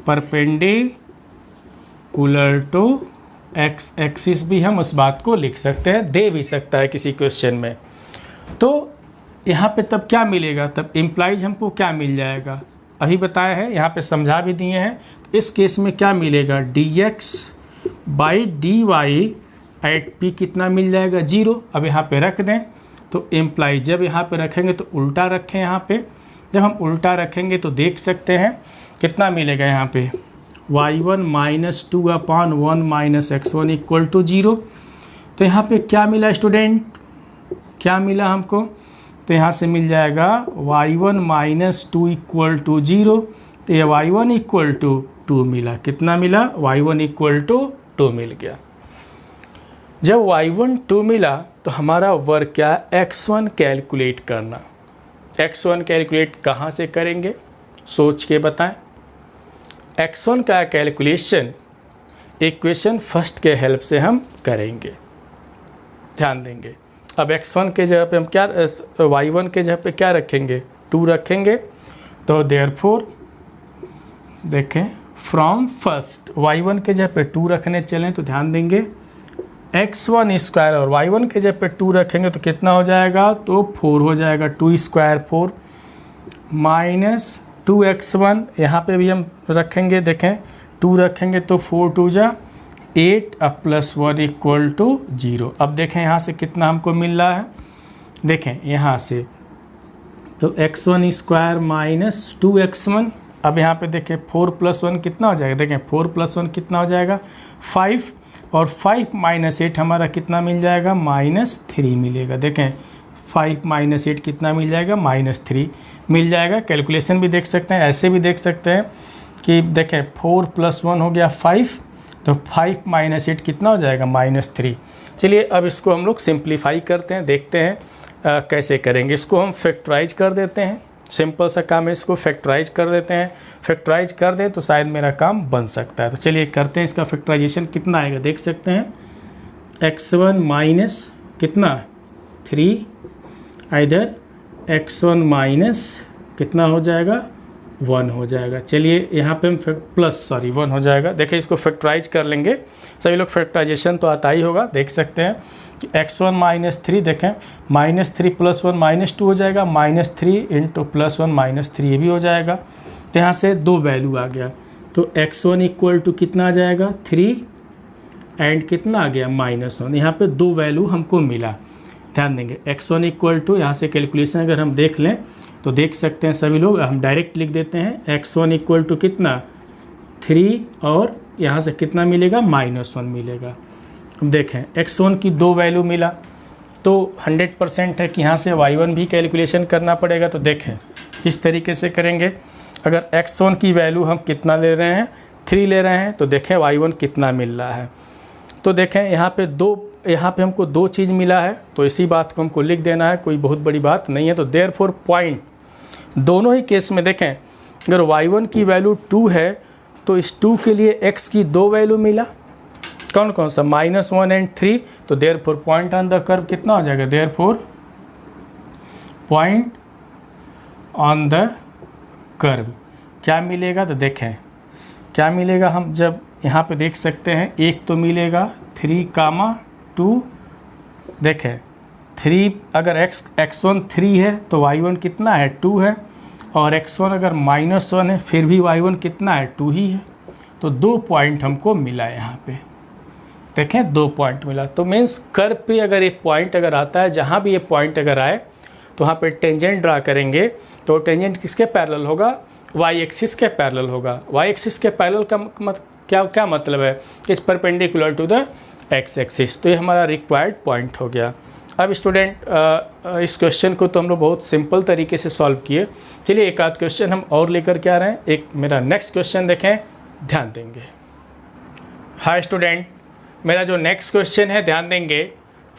परपेंडिकुलर टू x एक्सिस, भी हम उस बात को लिख सकते हैं, दे भी सकता है किसी क्वेश्चन में। तो यहाँ पे तब क्या मिलेगा, तब इम्प्लाइज हमको क्या मिल जाएगा, अभी बताया है, यहाँ पे समझा भी दिए हैं। इस केस में क्या मिलेगा, dx by d y at p कितना मिल जाएगा 0। अब यहाँ पे रख दें, तो इम्प्लाई जब यहाँ पे रखेंगे तो उल्टा रखें, यहाँ पे जब हम उल्टा रखेंगे तो देख सकते हैं कितना मिलेगा, यहाँ पे y1 - 2 upon 1 - x1 equal to 0। तो यहाँ पे क्या मिला स्टूडेंट, क्या मिला हमको, तो यहाँ से मिल जाएगा y1 - 2 इक्वल टू 0। तो ये y1 इक्वल टू 2 मिला, कितना मिला y1 इक्वल टू 2 मिल गया। जब y1 2 मिला तो हमारा वर्क क्या है, x1 कैलकुलेट करना। x1 कैलकुलेट कहाँ से करेंगे, सोच के बताएं। x1 का कैलकुलेशन इक्वेशन फर्स्ट के हेल्प से हम करेंगे, ध्यान देंगे। अब x1 के जगह पे हम क्या, y1 के जगह पे क्या रखेंगे 2 रखेंगे। तो देयरफॉर देखें फ्रॉम फर्स्ट y1 के जगह पे 2 रखने चलें तो ध्यान देंगे x1 स्क्वायर और y1 के जगह पे 2 रखेंगे तो कितना हो जाएगा, तो 4 हो जाएगा, 2 स्क्वायर 4 माइनस 2x1 यहाँ पे भी हम रखेंगे, देखें 2 रखेंगे तो 4 2 जा 8 अब +1 इक्वल टू 0। अब देखें यहाँ से कितना हमको मिल रहा है, देखें यहाँ से तो x1 स्क्वायर माइनस 2x1। अब यहाँ पे देखें 4 + 1 कितना हो जाएगा, देखें 4 + 1 कितना हो जाएगा 5, और 5 - 8 हमारा कितना मिल जाएगा -3 मिलेगा। देखें 5 - 8 कितना मिल जाएगा -3 मिल जाएगा। कैलकुलेशन भी देख सकते हैं, ऐसे भी देख सकते हैं कि देखें 4 + 1 हो गया 5, तो 5 - 8 कितना हो जाएगा -3। चलिए अब इसको हम लोग सिंप्लीफाई करते हैं, देखते हैं कैसे करेंगे। इसको हम फैक्टराइज कर देते हैं, सिंपल सा काम है, इसको फैक्टराइज कर देते हैं। फैक्टराइज कर दें तो शायद मेरा काम बन सकता है। तो चलिए करते हैं, इसका फैक्टराइजेशन कितना आएगा देख सकते हैं। x1 माइनस कितना 3, इधर x1 माइनस कितना हो जाएगा 1 हो जाएगा। चलिए यहाँ पे हम +1 हो जाएगा। देखिए इसको फैक्टराइज कर लेंगे, सभी लोग फैक्टराइजेशन तो आता ही होगा। देख सकते हैं कि x1 - 3 देखें -3 + 1 -2 हो जाएगा, -3 × +1 -3 ये भी हो जाएगा। तो यहाँ से 2 वैल्यू आ गया, तो x1 इक्वल टू कितना आ जाएगा 3 एंड कितना आ गया -1। यहाँ पे 2 वैल्यू हमको मिला, ध्यान देंगे x1 इक्वल टू, यहाँ से कैलकुलेशन अगर हम देख लें तो देख सकते हैं सभी लोग, हम डायरेक्ट लिख देते हैं x1 इक्वल टू कितना 3 और यहाँ से कितना मिलेगा -1 मिलेगा। अब देखें x1 की 2 वैल्यू मिला तो 100% है कि यहाँ से y1 भी कैलकुलेशन करना पड़ेगा। तो देखें किस तरीके से करेंगे। अगर x1 की वैल्यू हम कितना ले रहे हैं 3 ले रहे हैं तो देखें y1 कितना मिल रहा है। तो देखें यहाँ पे हमको 2 चीज़ मिला है तो इसी बात को हमको लिख देना है, कोई बहुत बड़ी बात नहीं है। तो देयरफॉर पॉइंट दोनों ही केस में देखें अगर y1 की वैल्यू 2 है तो इस 2 के लिए x की 2 वैल्यू मिला, कौन कौन सा -1 एंड 3। तो therefore point on the curve कितना हो जाएगा, therefore point on the curve क्या मिलेगा। तो देखें क्या मिलेगा, हम जब यहाँ पे देख सकते हैं एक तो मिलेगा 3, 2। देखें 3 अगर x1 3 है तो y1 कितना है 2 है, और x1 अगर -1 है फिर भी y1 कितना है 2 ही है। तो 2 पॉइंट हमको मिला यहाँ पे, देखें 2 पॉइंट मिला। तो मीन्स कर्व पे अगर एक पॉइंट अगर आता है, जहाँ भी ये पॉइंट अगर आए तो वहाँ पे टेंजेंट ड्रा करेंगे तो टेंजेंट किसके पैरेलल होगा, y एक्सिस के पैरेलल होगा। y एक्सिस के पैरेलल का क्या मतलब है, is perpendicular to the x axis. तो ये हमारा रिक्वायर्ड पॉइंट हो गया। अब स्टूडेंट इस क्वेश्चन को तो हम लोग बहुत सिंपल तरीके से सॉल्व किए। चलिए एक आध क्वेश्चन हम और लेकर के आ रहे हैं। एक मेरा नेक्स्ट क्वेश्चन देखें, ध्यान देंगे। हाय स्टूडेंट, मेरा जो नेक्स्ट क्वेश्चन है ध्यान देंगे,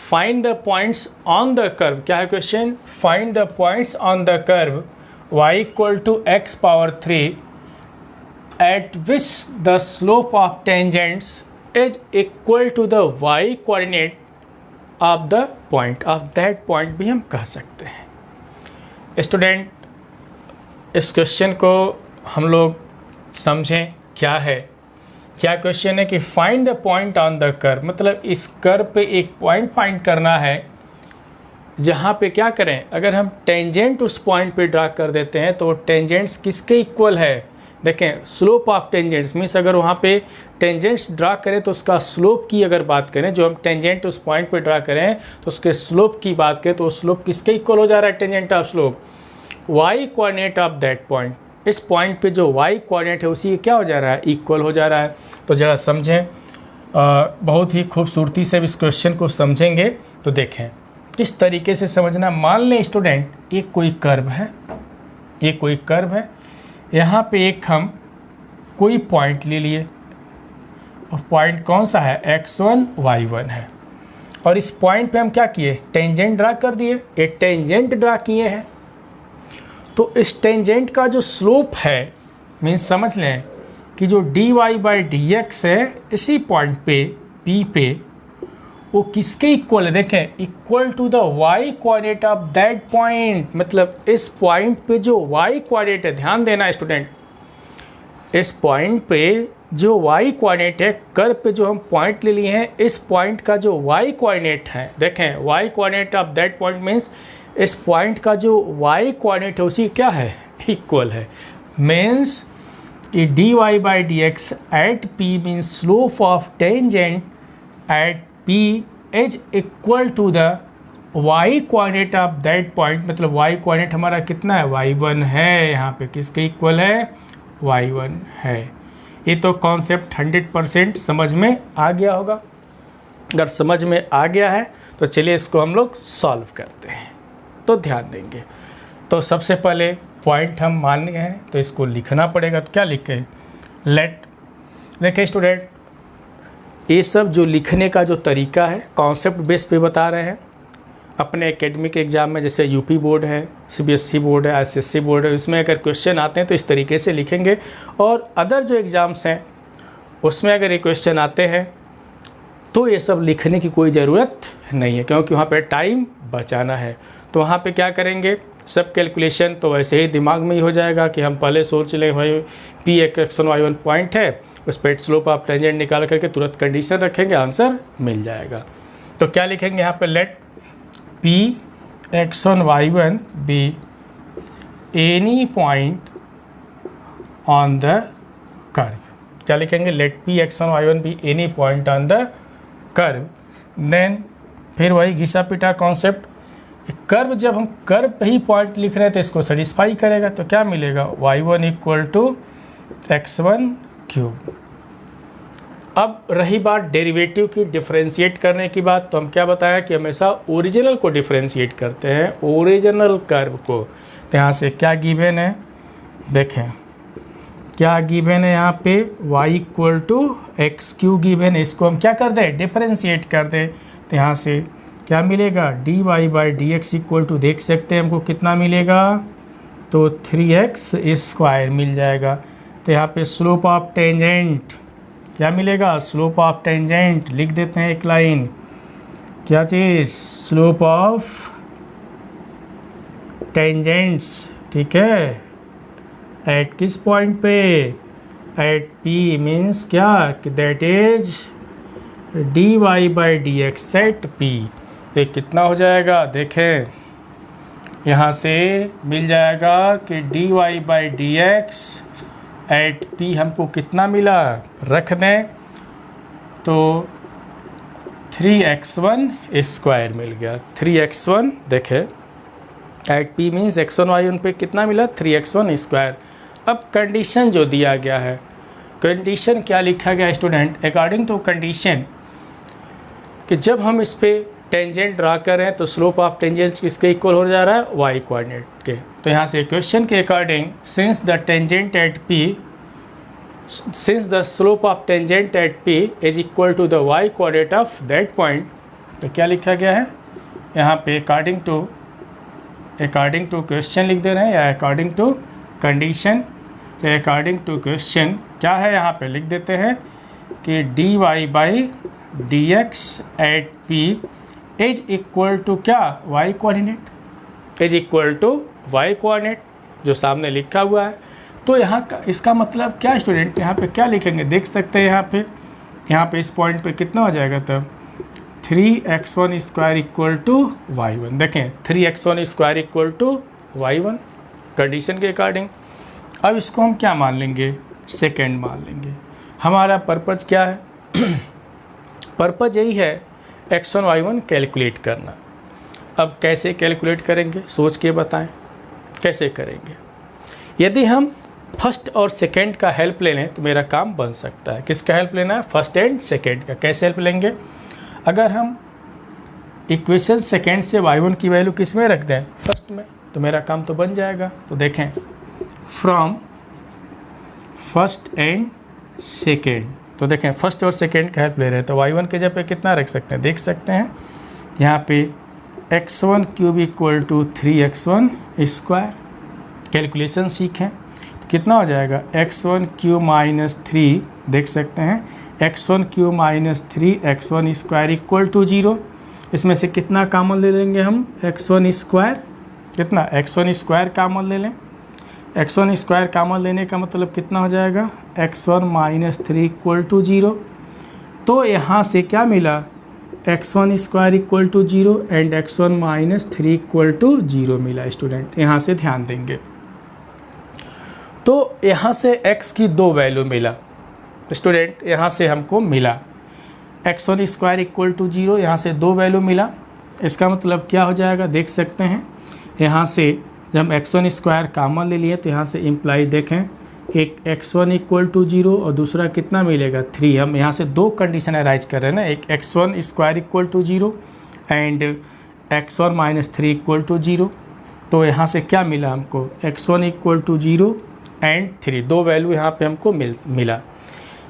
find the points on the curve. क्या है question, find the points on the curve y equal to x power 3 at which the slope of tangents is equal to the y coordinate of the point of that point भी हम कह सकते हैं। Student इस question को हम लोग समझें क्या है। क्या क्वेश्चन है कि find the point on the curve, मतलब इस कर्व पे एक पॉइंट फाइंड करना है जहाँ पे क्या करें, अगर हम टेंजेंट उस पॉइंट पे ड्रा कर देते हैं तो टेंजेंट्स किसके इक्वल है। देखें स्लोप ऑफ टेंजेंट्स मीन्स अगर वहाँ पे टेंजेंट्स ड्रा करें तो उसका स्लोप की अगर बात करें, जो हम टेंजेंट उस पॉइंट पे ड्रा करें तो उसके स्लोप की बात करें तो स्लोप किसके इक्वल हो जा रहा है, tangent of slope y coordinate of that point. इस पॉइंट पे जो y कोऑर्डिनेट है उसी क्या हो जा रहा है, इक्वल हो जा रहा है। तो ज़रा समझें, बहुत ही खूबसूरती से इस क्वेश्चन को समझेंगे तो देखें किस तरीके से समझना। मान लें स्टूडेंट एक कोई कर्व है, ये कोई कर्व है, यहाँ पे एक हम कोई पॉइंट ले लिए और पॉइंट कौन सा है, x1 y1 है, और इस पॉइंट पे हम क्या किए, टेंजेंट ड्रा कर दिए। एक टेंजेंट ड्रा किए हैं तो इस टेंजेंट का जो स्लोप है मीन्स समझ लें कि जो dy/dx है इसी पॉइंट पे P पे वो किसके इक्वल है, देखें equal to the y coordinate of that point. मतलब इस पॉइंट पे जो y कोऑर्डिनेट है, ध्यान देना स्टूडेंट, इस पॉइंट पे जो y कोऑर्डिनेट है, कर्व पे जो हम पॉइंट ले लिए हैं, इस पॉइंट का जो y कोऑर्डिनेट है, देखें y coordinate of that point means इस पॉइंट का जो y कोऑर्डिनेट है उसी क्या है, इक्वल है। मीन्स कि dy/dx at p means slope of tangent at p is equal to the y coordinate of that point. मतलब y कोऑर्डिनेट हमारा कितना है, y1 है। यहाँ पे किसके इक्वल है, y1 है। ये तो कॉन्सेप्ट 100% समझ में आ गया होगा। अगर समझ में आ गया है तो चलिए इसको हम लोग सॉल्व करते हैं। तो ध्यान देंगे, तो सबसे पहले पॉइंट हम मान गए हैं तो इसको लिखना पड़ेगा। तो क्या लिखें, लेट, देखिए स्टूडेंट ये सब जो लिखने का जो तरीका है कॉन्सेप्ट बेस पे बता रहे हैं। अपने एकेडमिक एग्ज़ाम में जैसे यूपी बोर्ड है, सीबीएसई बोर्ड है, एसएससी बोर्ड है, इसमें अगर क्वेश्चन आते हैं तो इस तरीके से लिखेंगे। और अदर जो एग्ज़ाम्स हैं उसमें अगर ये क्वेश्चन आते हैं तो ये सब लिखने की कोई ज़रूरत नहीं है, क्योंकि वहाँ पे टाइम बचाना है। तो वहाँ पे क्या करेंगे, सब कैलकुलेशन तो वैसे ही दिमाग में ही हो जाएगा कि हम पहले सोच लें भाई P एक x1 y1 पॉइंट है, उस पर स्लोप ऑफ टेंजेंट निकाल करके तुरंत कंडीशन रखेंगे, आंसर मिल जाएगा। तो क्या लिखेंगे यहाँ पे, let P x1 y1 be any point on the curve. क्या लिखेंगे, let P x1 y1 be any point on the curve. Then फिर वही घिसा पिटा कॉन्सेप्ट, कर्व जब हम कर्व पे ही पॉइंट लिख रहे हैं तो इसको सेटिस्फाई करेगा, तो क्या मिलेगा y1 equal to x1 cube. अब रही बात डेरिवेटिव की, डिफरेंशिएट करने की बात, तो हम क्या बताया कि हमेशा ओरिजिनल को डिफरेंशिएट करते हैं, ओरिजिनल कर्व को। तो यहाँ से क्या गिवन है, देखें क्या गिवन है यहाँ पे y equal to x cube given है, इसको हम क्या कर दें डिफरेंशिएट कर दें। तो यहाँ से क्या मिलेगा dy by D x equal to, देख सकते हैं हमको कितना मिलेगा, तो 3x स्क्वायर मिल जाएगा। तो यहाँ पे स्लोप ऑफ टेंजेंट क्या मिलेगा, स्लोप ऑफ टेंजेंट लिख देते हैं एक लाइन, क्या चीज़ स्लोप ऑफ टेंजेंट्स, ठीक है, एट किस पॉइंट पे, एट p मीन्स क्या कि that is dy by D x at p। तो कितना हो जाएगा, देखें यहाँ से मिल जाएगा कि dy by D x at p हमको कितना मिला, रख दें तो 3x1 स्क्वायर मिल गया, 3x1 देखें eight p means x1 y1 पे कितना मिला 3x1 स्क्वायर। अब कंडीशन जो दिया गया है, कंडीशन क्या लिखा गया स्टूडेंट, अकॉर्डिंग टू कंडीशन कि जब हम इस पे टेंजेंट ड्रा कर रहे हैं तो स्लोप ऑफ टेंजेंट किसके इक्वल हो जा रहा है, y कोऑर्डिनेट के। तो यहाँ से क्वेश्चन के according since the tangent at p, since the slope of tangent at p is equal to the y coordinate of that point, तो क्या लिखा गया है यहाँ पे अकॉर्डिंग टू क्वेश्चन लिख दे रहे हैं या अकॉर्डिंग टू कंडीशन। तो अकॉर्डिंग टू क्वेश्चन क्या है यहाँ पे लिख देते हैं कि dy by D x at p is equal to क्या y coordinate, is equal to y coordinate जो सामने लिखा हुआ है। तो यहाँ का इसका मतलब क्या स्टूडेंट, यहाँ पे क्या लिखेंगे देख सकते हैं, यहाँ पे इस पॉइंट पे कितना हो जाएगा तब 3x1 square equal to y1, देखें 3x1 square equal to y1 condition के अकॉर्डिंग। अब इसको हम क्या मान लेंगे, सेकेंड मान लेंगे। हमारा पर्पज़ क्या है पर्पज़ यही है x1 y1 कैलकुलेट करना। अब कैसे कैलकुलेट करेंगे सोच के बताएं, कैसे करेंगे। यदि हम फर्स्ट और सेकेंड का हेल्प ले लें तो मेरा काम बन सकता है। किसका हेल्प लेना है, फर्स्ट एंड सेकेंड का। कैसे हेल्प लेंगे, अगर हम इक्वेशन सेकेंड से y1 की वैल्यू किस में रख दें, फर्स्ट में, तो मेरा काम तो बन जाएगा। तो देखें फ्रॉम फर्स्ट एंड सेकेंड, तो देखें फर्स्ट और सेकेंड का हेल्प ले रहे हैं तो y1 के जगह पे कितना रख सकते हैं, देख सकते हैं यहाँ पे x1 cube equal to 3x1 square. Calculation सीखें तो कितना हो जाएगा x1 क्यूब माइनस 3, देख सकते हैं x1 cube minus 3x1 square equal to 0। इसमें से कितना कॉमन ले लेंगे हम, x1 स्क्वायर, कितना x1 स्क्वायर कॉमन ले लें। x1 स्क्वायर कॉमन लेने का मतलब कितना हो जाएगा x1 माइनस 3 इक्वल टू 0। तो यहाँ से क्या मिला x1 square equal to 0 and x1 minus 3 equal to 0 मिला। स्टूडेंट यहाँ से ध्यान देंगे तो यहाँ से x की दो वैल्यू मिला। स्टूडेंट यहाँ से हमको मिला x1 स्क्वायर इक्वल टू 0, यहाँ से दो वैल्यू मिला। इसका मतलब क्या हो जाएगा देख सकते हैं, यहाँ से जब x1 स्क्वायर कॉमन ले लिए तो यहाँ से इम्प्लाई देखें, एक x1 इक्वल टू 0 और दूसरा कितना मिलेगा 3। हम यहाँ से दो कंडीशन अराइज कर रहे हैं ना, एक x1 square equal to 0 and x1 minus 3 equal to 0। तो यहाँ से क्या मिला हमको x1 इक्वल टू 0 एंड 3, दो वैल्यू यहाँ पे हमको मिला।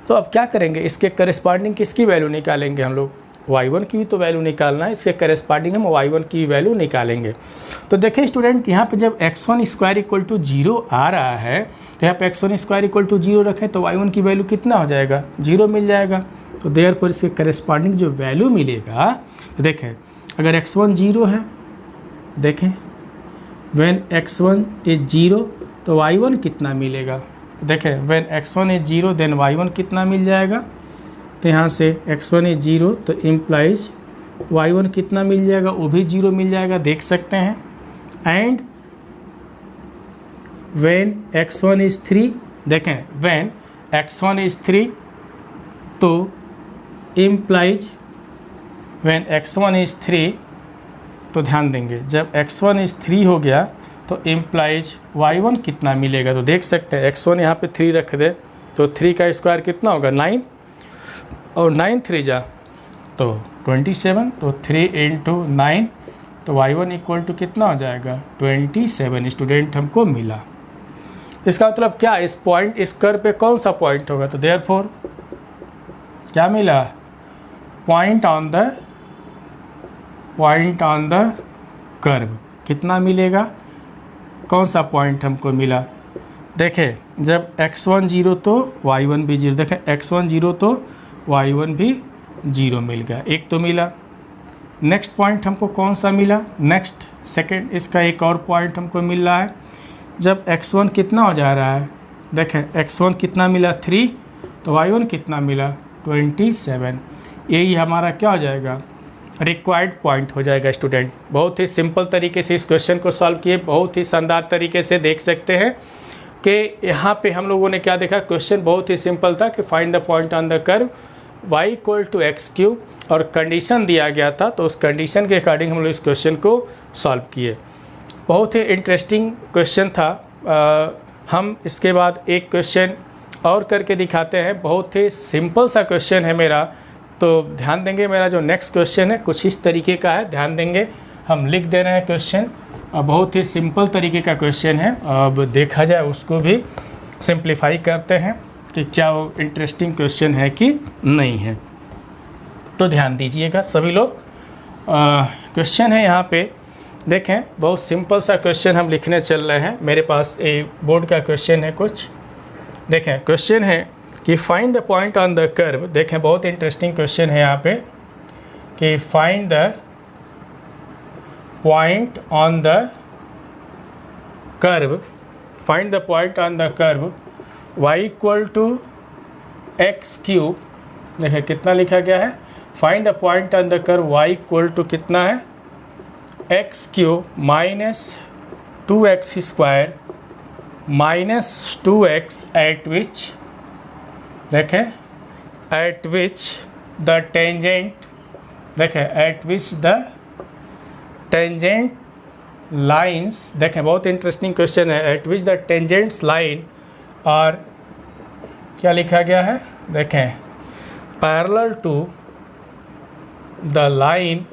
तो अब क्या करेंगे, इसके करस्पॉन्डिंग किसकी वैल्यू निकालेंगे हम लोग, y1 की भी तो वैल्यू निकालना है, इसके करस्पॉन्डिंग हम y1 की वैल्यू निकालेंगे। तो देखिए स्टूडेंट यहाँ पे जब x1 स्क्वायर इक्वल टू 0 आ रहा है तो यहाँ पे x1 स्क्वायर इक्वल टू 0 रखें तो y1 की वैल्यू कितना हो जाएगा 0 मिल जाएगा। तो देयरफॉर इसके करस्पॉन्डिंग जो वैल्यू मिलेगा, तो देखें अगर x1 0 है, देखें व्हेन x1 इज 0 तो y1 कितना मिलेगा, देखें when x1 is 0 then y1 कितना मिल जाएगा। तो यहाँ से x1 इज 0 तो इम्प्लाइज y1 कितना मिल जाएगा, वो भी 0 मिल जाएगा, देख सकते हैं। एंड व्हेन x1 इज 3, देखें व्हेन x1 इज 3 तो इम्प्लाइज व्हेन x1 इज 3 तो ध्यान देंगे जब x1 इज़ 3 हो गया तो इम्प्लाइज y1 कितना मिलेगा। तो देख सकते हैं x1 यहाँ पे 3 रख दे तो 3 का स्क्वायर कितना होगा 9 और 9 3 जा तो 27, तो 3 इंटू 9 तो y1 इक्वल टू कितना हो जाएगा 27 स्टूडेंट हमको मिला। इसका मतलब क्या, इस पॉइंट इस कर्व पे कौन सा पॉइंट होगा, तो देयरफॉर क्या मिला, पॉइंट ऑन द कर्व कितना मिलेगा, कौन सा पॉइंट हमको मिला। देखें जब x1 0 तो y1 भी 0, देखें x1 0 तो y1 भी 0 मिल गया, एक तो मिला। नेक्स्ट पॉइंट हमको कौन सा मिला, नेक्स्ट सेकंड इसका एक और पॉइंट हमको मिल रहा है जब x1 कितना हो जा रहा है, देखें x1 कितना मिला 3 तो y1 कितना मिला 27, यही हमारा क्या हो जाएगा रिक्वायर्ड पॉइंट हो जाएगा। स्टूडेंट बहुत ही सिंपल तरीके से इस क्वेश्चन को सॉल्व किए, बहुत ही शानदार तरीके से देख सकते हैं कि यहाँ पे हम लोगों ने क्या देखा, क्वेश्चन बहुत ही सिंपल था कि find the point on the curve y equal to x³ और कंडीशन दिया गया था, तो उस कंडीशन के अकॉर्डिंग हम लोग इस क्वेश्चन को सॉल्व किए। बहुत ही इंटरेस्टिंग क्वेश्चन था। हम इसके बाद एक क्वेश्चन और करके दिखाते हैं, बहुत ही सिंपल सा क्वेश्चन है मेरा, तो ध्यान देंगे। मेरा जो नेक्स्ट क्वेश्चन है कुछ इस तरीके का है, ध्यान देंगे। हम लिख दे रहे हैं क्वेश्चन, बहुत ही सिंपल तरीके का क्वेश्चन है। अब देखा जाए उसको भी सिंप्लीफाई करते हैं कि क्या वो इंटरेस्टिंग क्वेश्चन है कि नहीं है। तो ध्यान दीजिएगा सभी लोग। क्वेश्चन है यहाँ पे, देखें बहुत सिंपल सा क्वेश्चन हम लिखने चल रहे हैं। मेरे पास एक बोर्ड का क्वेश्चन है कुछ, देखें क्वेश्चन है कि find the point on the curve. देखें बहुत इंटरेस्टिंग क्वेश्चन है यहाँ पे कि find the point on the curve, find the point on the curve y equal to x³। देखें कितना लिखा गया है, find the point on the curve y equal to कितना है x³ minus 2x² minus 2x at which, देखें at which the tangent, देखें at which the tangent lines, देखें बहुत इंटरेस्टिंग क्वेश्चन है, at which the tangents line और क्या लिखा गया है, देखें parallel to the line,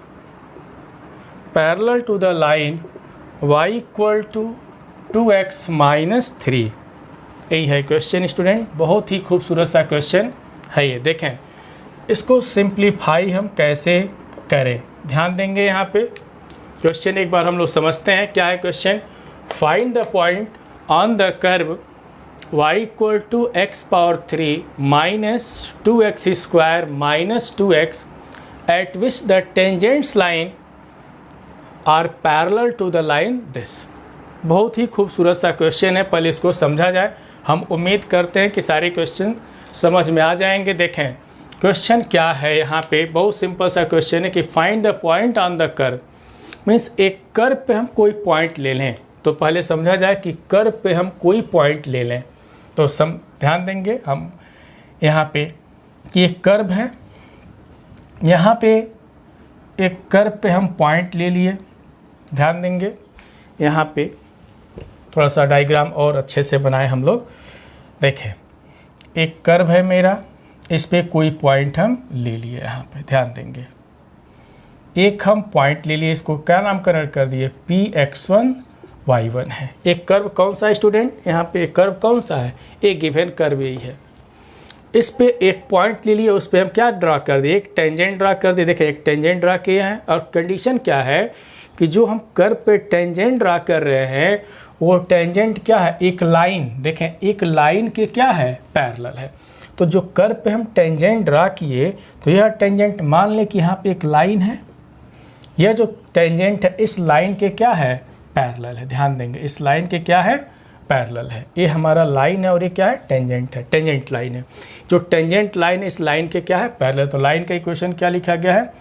parallel to the line y equal to 2x minus 3। यही है क्वेश्चन स्टूडेंट, बहुत ही खूबसूरत सा क्वेश्चन है ये। देखें इसको सिंप्लीफाई हम कैसे करें, ध्यान देंगे यहाँ पे। क्वेश्चन एक बार हम लोग समझते हैं क्या है question. Find the point on the curve y equal to x³ minus 2x² minus 2x at which the tangents line are parallel to the line this. बहुत ही खूबसूरत सा क्वेश्चन है, पहले इसको समझा जाए। हम उम्मीद करते हैं कि सारे क्वेश्चन समझ में आ जाएंगे। देखें क्वेश्चन क्या है यहाँ पे, बहुत सिंपल सा क्वेश्चन है कि find the point on the curve, means एक कर्व पे हम कोई पॉइंट ले लें। तो पहले समझा जाए कि कर्व पे हम कोई पॉइंट ले लें, तो ध्यान देंगे हम यहाँ पे कि एक कर्व है, यहाँ पे एक कर्व पे हम पॉइंट ले लिए। ध्यान देंगे यहाँ पे थोड़ा सा डायग्राम और अच्छे से बनाए हम लोग। देखें एक कर्व है मेरा, इस पे कोई पॉइंट हम ले लिए, यहाँ पे ध्यान देंगे एक हम पॉइंट ले लिए, इसको क्या नामकरण कर दिए Px1 y1 है। एक कर्व कौन सा है स्टूडेंट, यहाँ पे एक कर्व कौन सा है, एक गिवन कर्व यही है। इस पे एक पॉइंट ले लिए, उस पे हम क्या ड्रा कर दिए, एक टेंजेंट ड्रा कर दिए। देखें एक टेंजेंट ड्रा किया है और कंडीशन क्या है कि जो हम कर्व पे टेंजेंट ड्रा कर रहे हैं वो टेंजेंट क्या है, एक लाइन। देखें एक लाइन के क्या है, पैरेलल है। तो जो कर्व पे हम टेंजेंट ड्रा किए तो यह टेंजेंट मान लें कि यहाँ पे एक लाइन है, यह जो टेंजेंट है इस लाइन के क्या है, पैरेलल है। ध्यान देंगे इस लाइन के क्या है, पैरेलल है। ये हमारा लाइन है और ये क्या है, टेंजेंट है, टेंजेंट लाइन है। जो टेंजेंट लाइन इस लाइन के क्या है, पैरेलल। तो लाइन का इक्वेशन क्या लिखा गया है,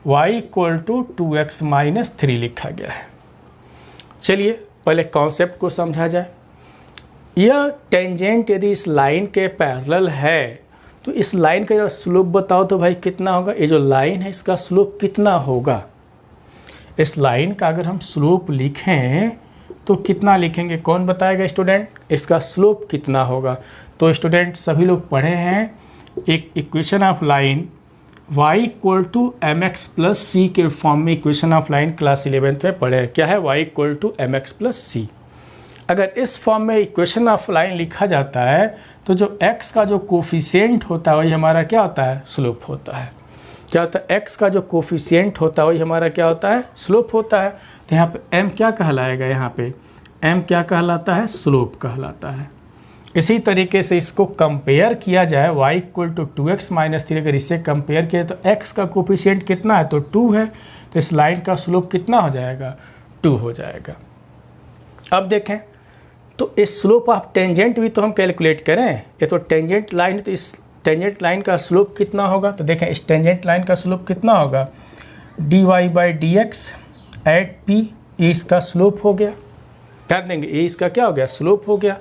y equal to 2x minus 3 लिखा गया है। चलिए पहले कॉन्सेप्ट को समझा जाए। यह टेंजेंट यदि इस लाइन के पैरेलल है तो इस लाइन का स्लोप बताओ तो भाई कितना होगा, ये जो लाइन है इसका स्लोप कितना होगा। इस लाइन का अगर हम स्लोप लिखें तो कितना लिखेंगे, कौन बताएगा स्टूडेंट, इसका स्लोप कितना होगा। तो स्टूडेंट सभी लोग पढ़े हैं एक equation of line y equal to M X plus C के फॉर्म में equation of line class 11th में पढ़े हैं। क्या है, y equal to M X plus C. अगर इस फॉर्म में इक्वेशन ऑफ लाइन लिखा जाता है तो जो x का जो कोफिशिएंट होता है वही हमारा क्या होता है, स्लोप होता है। क्या होता है, x का जो कोफिशिएंट होता है वही हमारा क्या होता है, स्लोप होता है। तो यहाँ पे m क्या कहलाएगा, यहाँ पे m क्या कहलाता है, स्लोप कहलाता है। इसी तरीके से इसको कंपेयर किया जाए y equal to 2x minus 3, अगर इससे कंपेयर किया तो x का कोफिशिएंट कितना है, तो 2 है, तो इस लाइन का स्लोप कितना हो जाएगा, 2 हो जाएगा। अब देखें तो इस स्लोप ऑफ टेंजेंट भी तो हम कैलकुलेट करें, ये तो टेंजेंट लाइन है, तो इस टेंजेंट लाइन का स्लोप कितना होगा, तो देखें इस टेंजेंट लाइन का स्लोप कितना होगा, dy by D x at P, इसका स्लोप हो गया। ध्यान देंगे ये इसका क्या हो गया, स्लोप हो गया।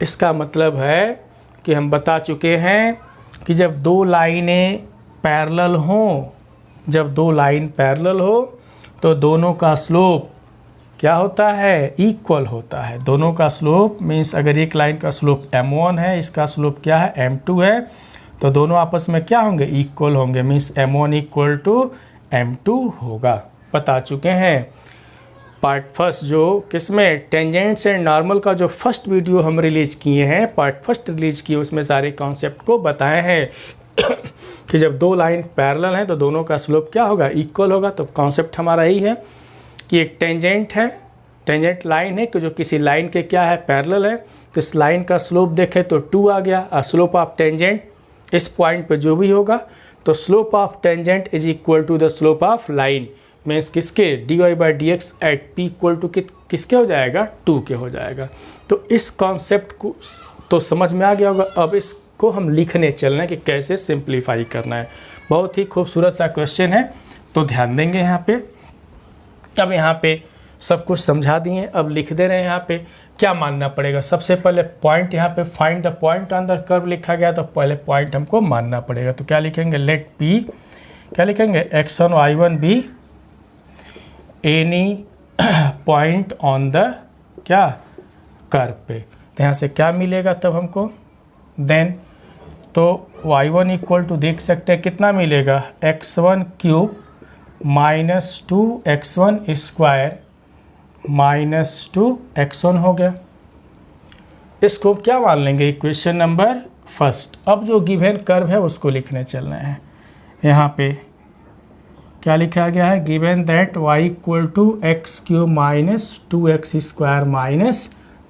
इसका मतलब है कि हम बता चुके हैं कि जब दो लाइनें पैरेलल हों, जब दो लाइन पैरेलल हो तो दोनों का स्लोप क्या होता है, इक्वल होता है। दोनों का स्लोप मीन्स अगर एक लाइन का स्लोप m1 है, इसका स्लोप क्या है, m2 है, तो दोनों आपस में क्या होंगे, इक्वल होंगे, means m1 equal to m2 होगा। बता चुके हैं पार्ट फर्स्ट जो किसमें, टेंजेंट्स एंड नॉर्मल का जो फर्स्ट वीडियो हम रिलीज किए हैं, पार्ट फर्स्ट रिलीज किए, उसमें सारे कॉन्सेप्ट को बताए हैं कि जब दो लाइन पैरेलल हैं तो दोनों का स्लोप क्या होगा, इक्वल होगा। तो कॉन्सेप्ट हमारा यही है कि एक टेंजेंट है, टेंजेंट लाइन है कि जो किसी लाइन के क्या है, पैरेलल है, तो इस लाइन का स्लोप देखें तो 2 आ गया। और स्लोप ऑफ टेंजेंट इस पॉइंट पे जो भी होगा तो slope of tangent is equal to the slope of line, means किसके, D Y by D x at P equal to किसके हो जाएगा, 2 के हो जाएगा। तो इस कॉन्सेप्ट को तो समझ में आ गया होगा। अब इसको हम लिखने चलना है कि कैसे सिंप्लीफाई करना है। बहुत ही खूबसूरत सा क्वेश्चन है, तो ध्यान देंगे यहाँ पे। अब यहाँ पे सब कुछ समझा दिए, अब लिख दे रहे हैं यहाँ पे क्या मानना पड़ेगा। सबसे पहले पॉइंट, यहाँ पे find the point on the curve लिखा गया, तो पहले पॉइंट हमको मानना पड़ेगा। तो क्या लिखेंगे, लेट पी, क्या लिखेंगे, x1 y1 be any point on the क्या कर्व पे। तो यहाँ से क्या मिलेगा तब हमको, देन तो y1 इक्वल टू देख सकते हैं कितना मिलेगा, x1 cube minus 2x1 square minus 2x1 हो गया। इसको क्या मान लेंगे, इक्वेशन नंबर फर्स्ट। अब जो गिवन कर्व है उसको लिखने चलना है। यहाँ पे क्या लिखा गया है, given that y equal to X cube minus 2x square minus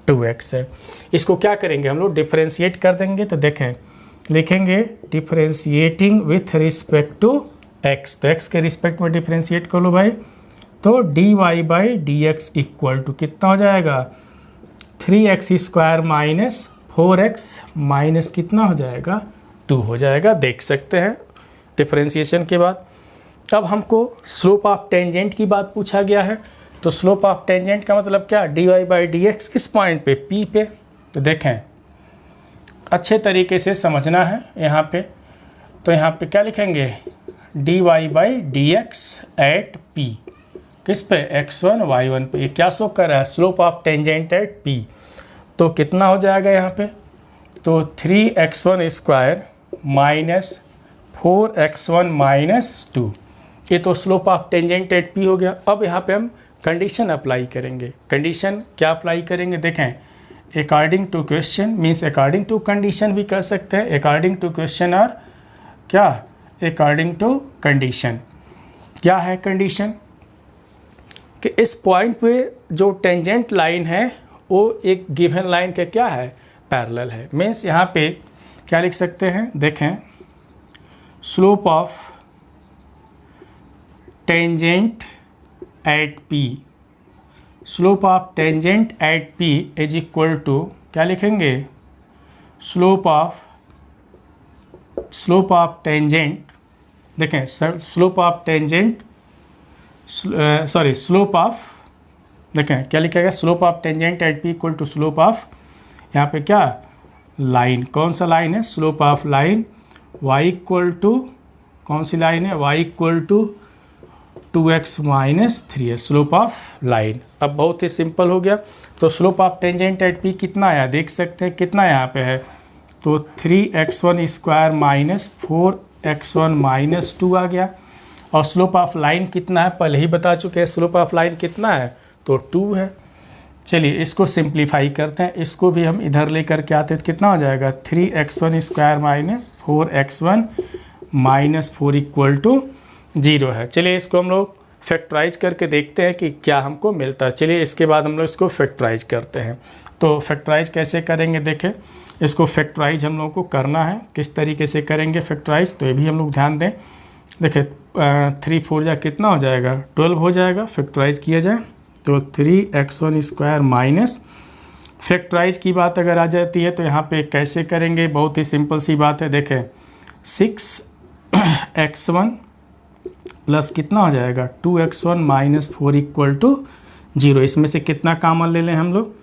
2x है। इसको क्या करेंगे हम लोग, डिफरेंशिएट कर देंगे। तो देखें लिखेंगे differentiating with respect to x, तो x के रिस्पेक्ट में डिफरेंशिएट कर लो भाई। तो D Y by D x equal to कितना हो जाएगा, 3x square minus 4x minus कितना हो जाएगा, 2 हो जाएगा। देख सकते हैं डिफरेंशिएशन के बाद। अब हमको स्लोप ऑफ टेंजेंट की बात पूछा गया है, तो स्लोप ऑफ टेंजेंट का मतलब क्या, D Y by D X किस पॉइंट पे, P पे। तो देखें अच्छे तरीके से समझना है यहाँ पे। तो यहाँ पे क्या लिखेंगे, D Y by D x at P, किस पे, x1 y1 पे। ये क्या शो कर रहा है, slope of tangent at p। तो कितना हो जाएगा यहाँ पे, तो 3x1 square minus 4x1 minus 2, ये तो slope of tangent at p हो गया। अब यहाँ पे हम कंडीशन अप्लाई करेंगे। कंडीशन क्या अप्लाई करेंगे, देखें according to question, means according to condition भी कर सकते हैं, अकॉर्डिंग टू क्वेश्चन और क्या, अकॉर्डिंग टू कंडीशन। क्या है कंडीशन, कि इस पॉइंट पे जो टेंजेंट लाइन है वो एक गिवन लाइन के क्या है, पैरेलल है। मीन्स यहाँ पे क्या लिख सकते हैं, देखें slope of tangent at p, slope of tangent at p is equal to क्या लिखेंगे, स्लोप ऑफ टेंजेंट, देखें slope of tangent, sorry slope of, देखें क्या लिखा गया, slope of tangent at p equal to slope of, यहाँ पे क्या लाइन, कौन सा लाइन है, slope of line y equal to, कौन सी लाइन है, y equal to 2x minus 3 है स्लोप ऑफ लाइन। अब बहुत ही सिंपल हो गया। तो slope of tangent eight p कितना आया देख सकते हैं, कितना यहाँ पे है, तो 3x1 square minus 4x1 minus 2 आ गया। और स्लोप ऑफ लाइन कितना है पहले ही बता चुके हैं, स्लोप ऑफ लाइन कितना है तो 2 है। चलिए इसको सिंप्लीफाई करते हैं, इसको भी हम इधर लेकर के आते हैं तो कितना हो जाएगा 3x1 square minus 4x1 minus 4 equal to 0 है। चलिए इसको हम लोग फैक्टराइज करके देखते हैं कि क्या हमको मिलता है। चलिए इसके बाद हम लोग इसको फैक्टराइज करते हैं। तो फैक्टराइज कैसे करेंगे देखें, इसको फैक्टराइज हम लोग को करना है, किस तरीके से करेंगे फैक्टराइज तो ये भी हम लोग ध्यान दें। देखिए 3 4 जा कितना हो जाएगा 12 हो जाएगा। फैक्टराइज किया जाए तो 3x1 स्क्वायर माइनस, फैक्टराइज की बात अगर आ जाती है तो यहाँ पे कैसे करेंगे, बहुत ही सिंपल सी बात है। देखें 6x1 प्लस कितना हो जाएगा 2x1 माइनस 4 इक्वल टू 0। इसमें से कितना कॉमन ले लें हम लोग,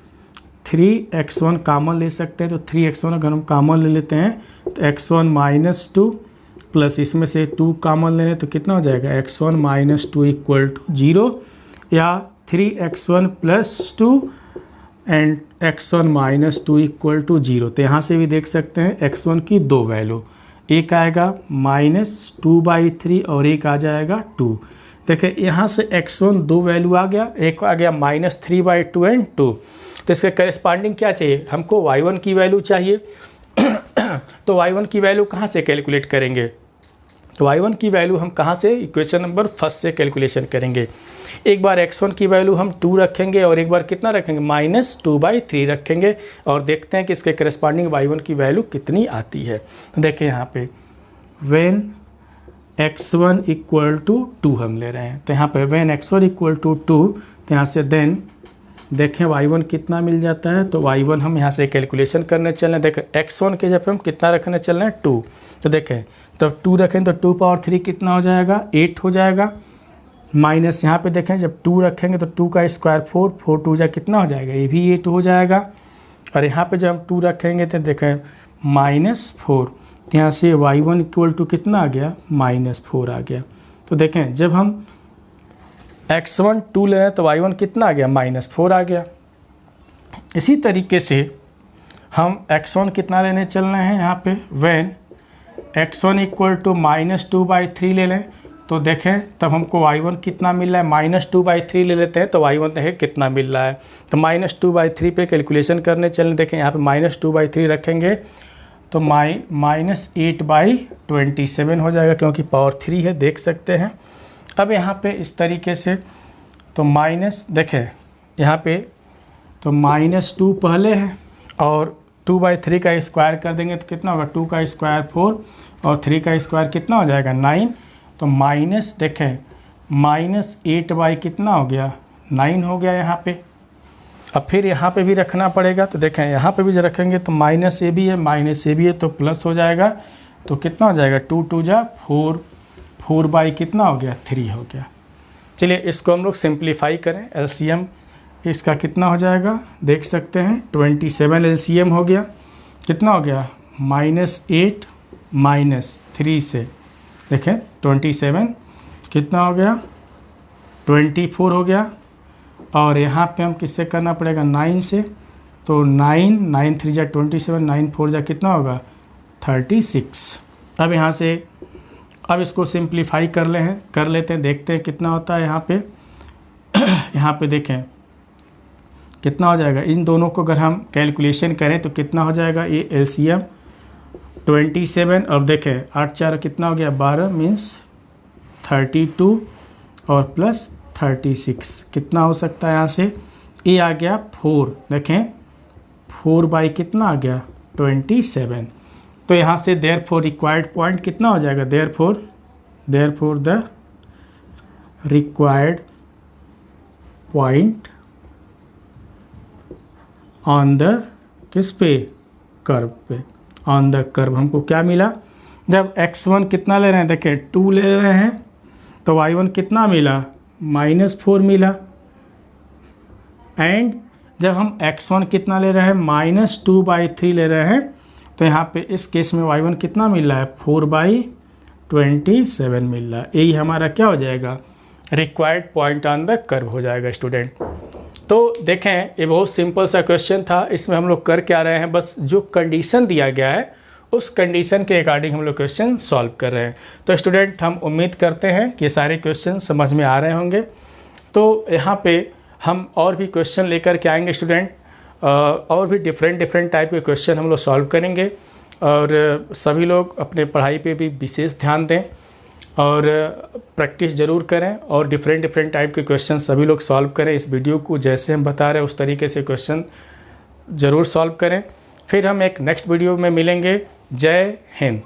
3x1 कॉमन ले सकते हैं। तो 3x1 अगर हम कॉमन ले लेते हैं तो x1 माइनस 2 प्लस इसमें से 2 कॉमन ले लें तो कितना हो जाएगा x1 माइनस 2 इक्वल टू 0, या 3x1 plus 2 and x1 minus 2 equal to 0। तो यहाँ से भी देख सकते हैं x1 की 2 वैल्यू, एक आएगा -2/3 और एक आ जाएगा 2। देखिए यहाँ से x1 2 वैल्यू आ गया, एक आ गया -3/2 एंड 2। तो इसके करेस्पॉन्डिंग क्या चाहिए हमको, y1 की वैल्यू चाहिए। तो y1 की वैल्यू कहाँ से कैलकुलेट करेंगे, तो y1 की वैल्यू हम कहाँ से, इक्वेशन नंबर फर्स्ट से कैलकुलेशन करेंगे। एक बार x1 की वैल्यू हम 2 रखेंगे और एक बार कितना रखेंगे -2/3 रखेंगे और देखते हैं कि इसके करस्पॉन्डिंग y1 की वैल्यू कितनी आती है। तो देखिए यहाँ पे व्हेन x1 इक्वल टू 2 हम ले रहे हैं, तो यहाँ पे व्हेन x1 इक्वल टू 2, तो यहाँ से देन देखें y1 कितना मिल जाता है। तो y1 हम यहाँ से कैलकुलेशन करने चल रहे हैं। देखें x1 के जब हम कितना रखने चल रहे हैं 2, तो देखें तो 2 रखें तो 2 पावर 3 कितना हो जाएगा 8 हो जाएगा। माइनस यहाँ पे देखें जब 2 रखेंगे तो 2 का स्क्वायर 4, 4 2 जा कितना हो जाएगा, ये भी 8 हो जाएगा। और यहाँ पे जब हम 2 रखेंगे तो देखें -4, तो यहाँ से y1 इक्वल टू कितना आ गया -4 आ गया। तो देखें जब हम x1 2 ले रहे हैं तो y1 कितना आ गया -4 आ गया। इसी तरीके से हम x1 कितना लेने चल रहे हैं, यहाँ पे व्हेन x1 इक्वल टू -2/3 ले लें तो देखें तब हमको y1 कितना मिल रहा है, -2/3 ले लेते हैं तो y1 देखें कितना मिल रहा है। तो -2/3 पे कैलकुलेशन करने चलें। देखें यहाँ पे -2/3 रखेंगे तो -8/27 हो जाएगा, क्योंकि पावर 3 है देख सकते हैं। अब यहाँ पे इस तरीके से तो माइनस देखें यहाँ पे तो -2 पहले है और 2/3 का स्क्वायर कर देंगे तो कितना होगा 2 का स्क्वायर 4 और 3 का स्क्वायर कितना हो जाएगा 9। तो माइनस देखें -8 कितना हो गया 9 हो गया यहाँ पे। अब फिर यहाँ पे भी रखना पड़ेगा, तो देखें यहाँ पे भी जो रखेंगे तो -a भी है -a भी है तो प्लस हो जाएगा। तो कितना हो जाएगा 2 2 जा 4, 4 कितना हो गया 3 हो गया। चलिए इसको हम लोग सिंप्लीफाई करें, एलसीएम इसका कितना हो जाएगा देख सकते हैं 27 एलसीएम हो गया, कितना हो गया -8 -3 से देखें 27 कितना हो गया 24 हो गया। और यहाँ पे हम किससे करना पड़ेगा 9 से, तो 9 3 जा 27, 9 4 जा कितना होगा 36। अब यहाँ से अब इसको सिंप्लीफाई कर लेते हैं, देखते हैं कितना होता है यहाँ पे। यहाँ पे देखें कितना हो जाएगा, इन दोनों को अगर हम कैलकुलेशन करें तो कितना हो जाएगा, ये एलसीएम 27 और देखें 8 4 कितना हो गया 12 मीन्स 32 और प्लस 36 कितना हो सकता है यहाँ से, ये आ गया 4। देखें 4 कितना आ गया 27। तो यहाँ से देयरफॉर रिक्वायर्ड पॉइंट कितना हो जाएगा, therefore the required point on the किस पे कर्व पे, ऑन द कर्व हमको क्या मिला, जब x1 कितना ले रहे हैं देखें 2 ले रहे हैं तो y1 कितना मिला -4 मिला। एंड जब हम x1 कितना ले रहे हैं -2/3 ले रहे हैं तो यहाँ पे इस केस में y1 कितना मिल रहा है 4/27 मिल रहा है। यही हमारा क्या हो जाएगा required point on the curve हो जाएगा स्टूडेंट। तो देखें ये बहुत सिंपल सा क्वेश्चन था, इसमें हम लोग कर क्या रहे हैं, बस जो कंडीशन दिया गया है उस कंडीशन के अकॉर्डिंग हम लोग क्वेश्चन सॉल्व कर रहे हैं। तो स्टूडेंट हम उम्मीद करते हैं कि ये सारे क्वेश्चन समझ में आ रहे होंगे। तो यहाँ पे हम और भी क्वेश्चन लेकर के आएंगे स्टूडेंट, और भी डिफरेंट टाइप के क्वेश्चन हम लोग सॉल्व करेंगे। और सभी लोग अपने पढ़ाई पे भी विशेष ध्यान दें और प्रैक्टिस ज़रूर करें और डिफरेंट टाइप के क्वेश्चन सभी लोग सॉल्व करें। इस वीडियो को जैसे हम बता रहे हैं उस तरीके से क्वेश्चन ज़रूर सॉल्व करें। फिर हम एक नेक्स्ट वीडियो में मिलेंगे। जय हिंद।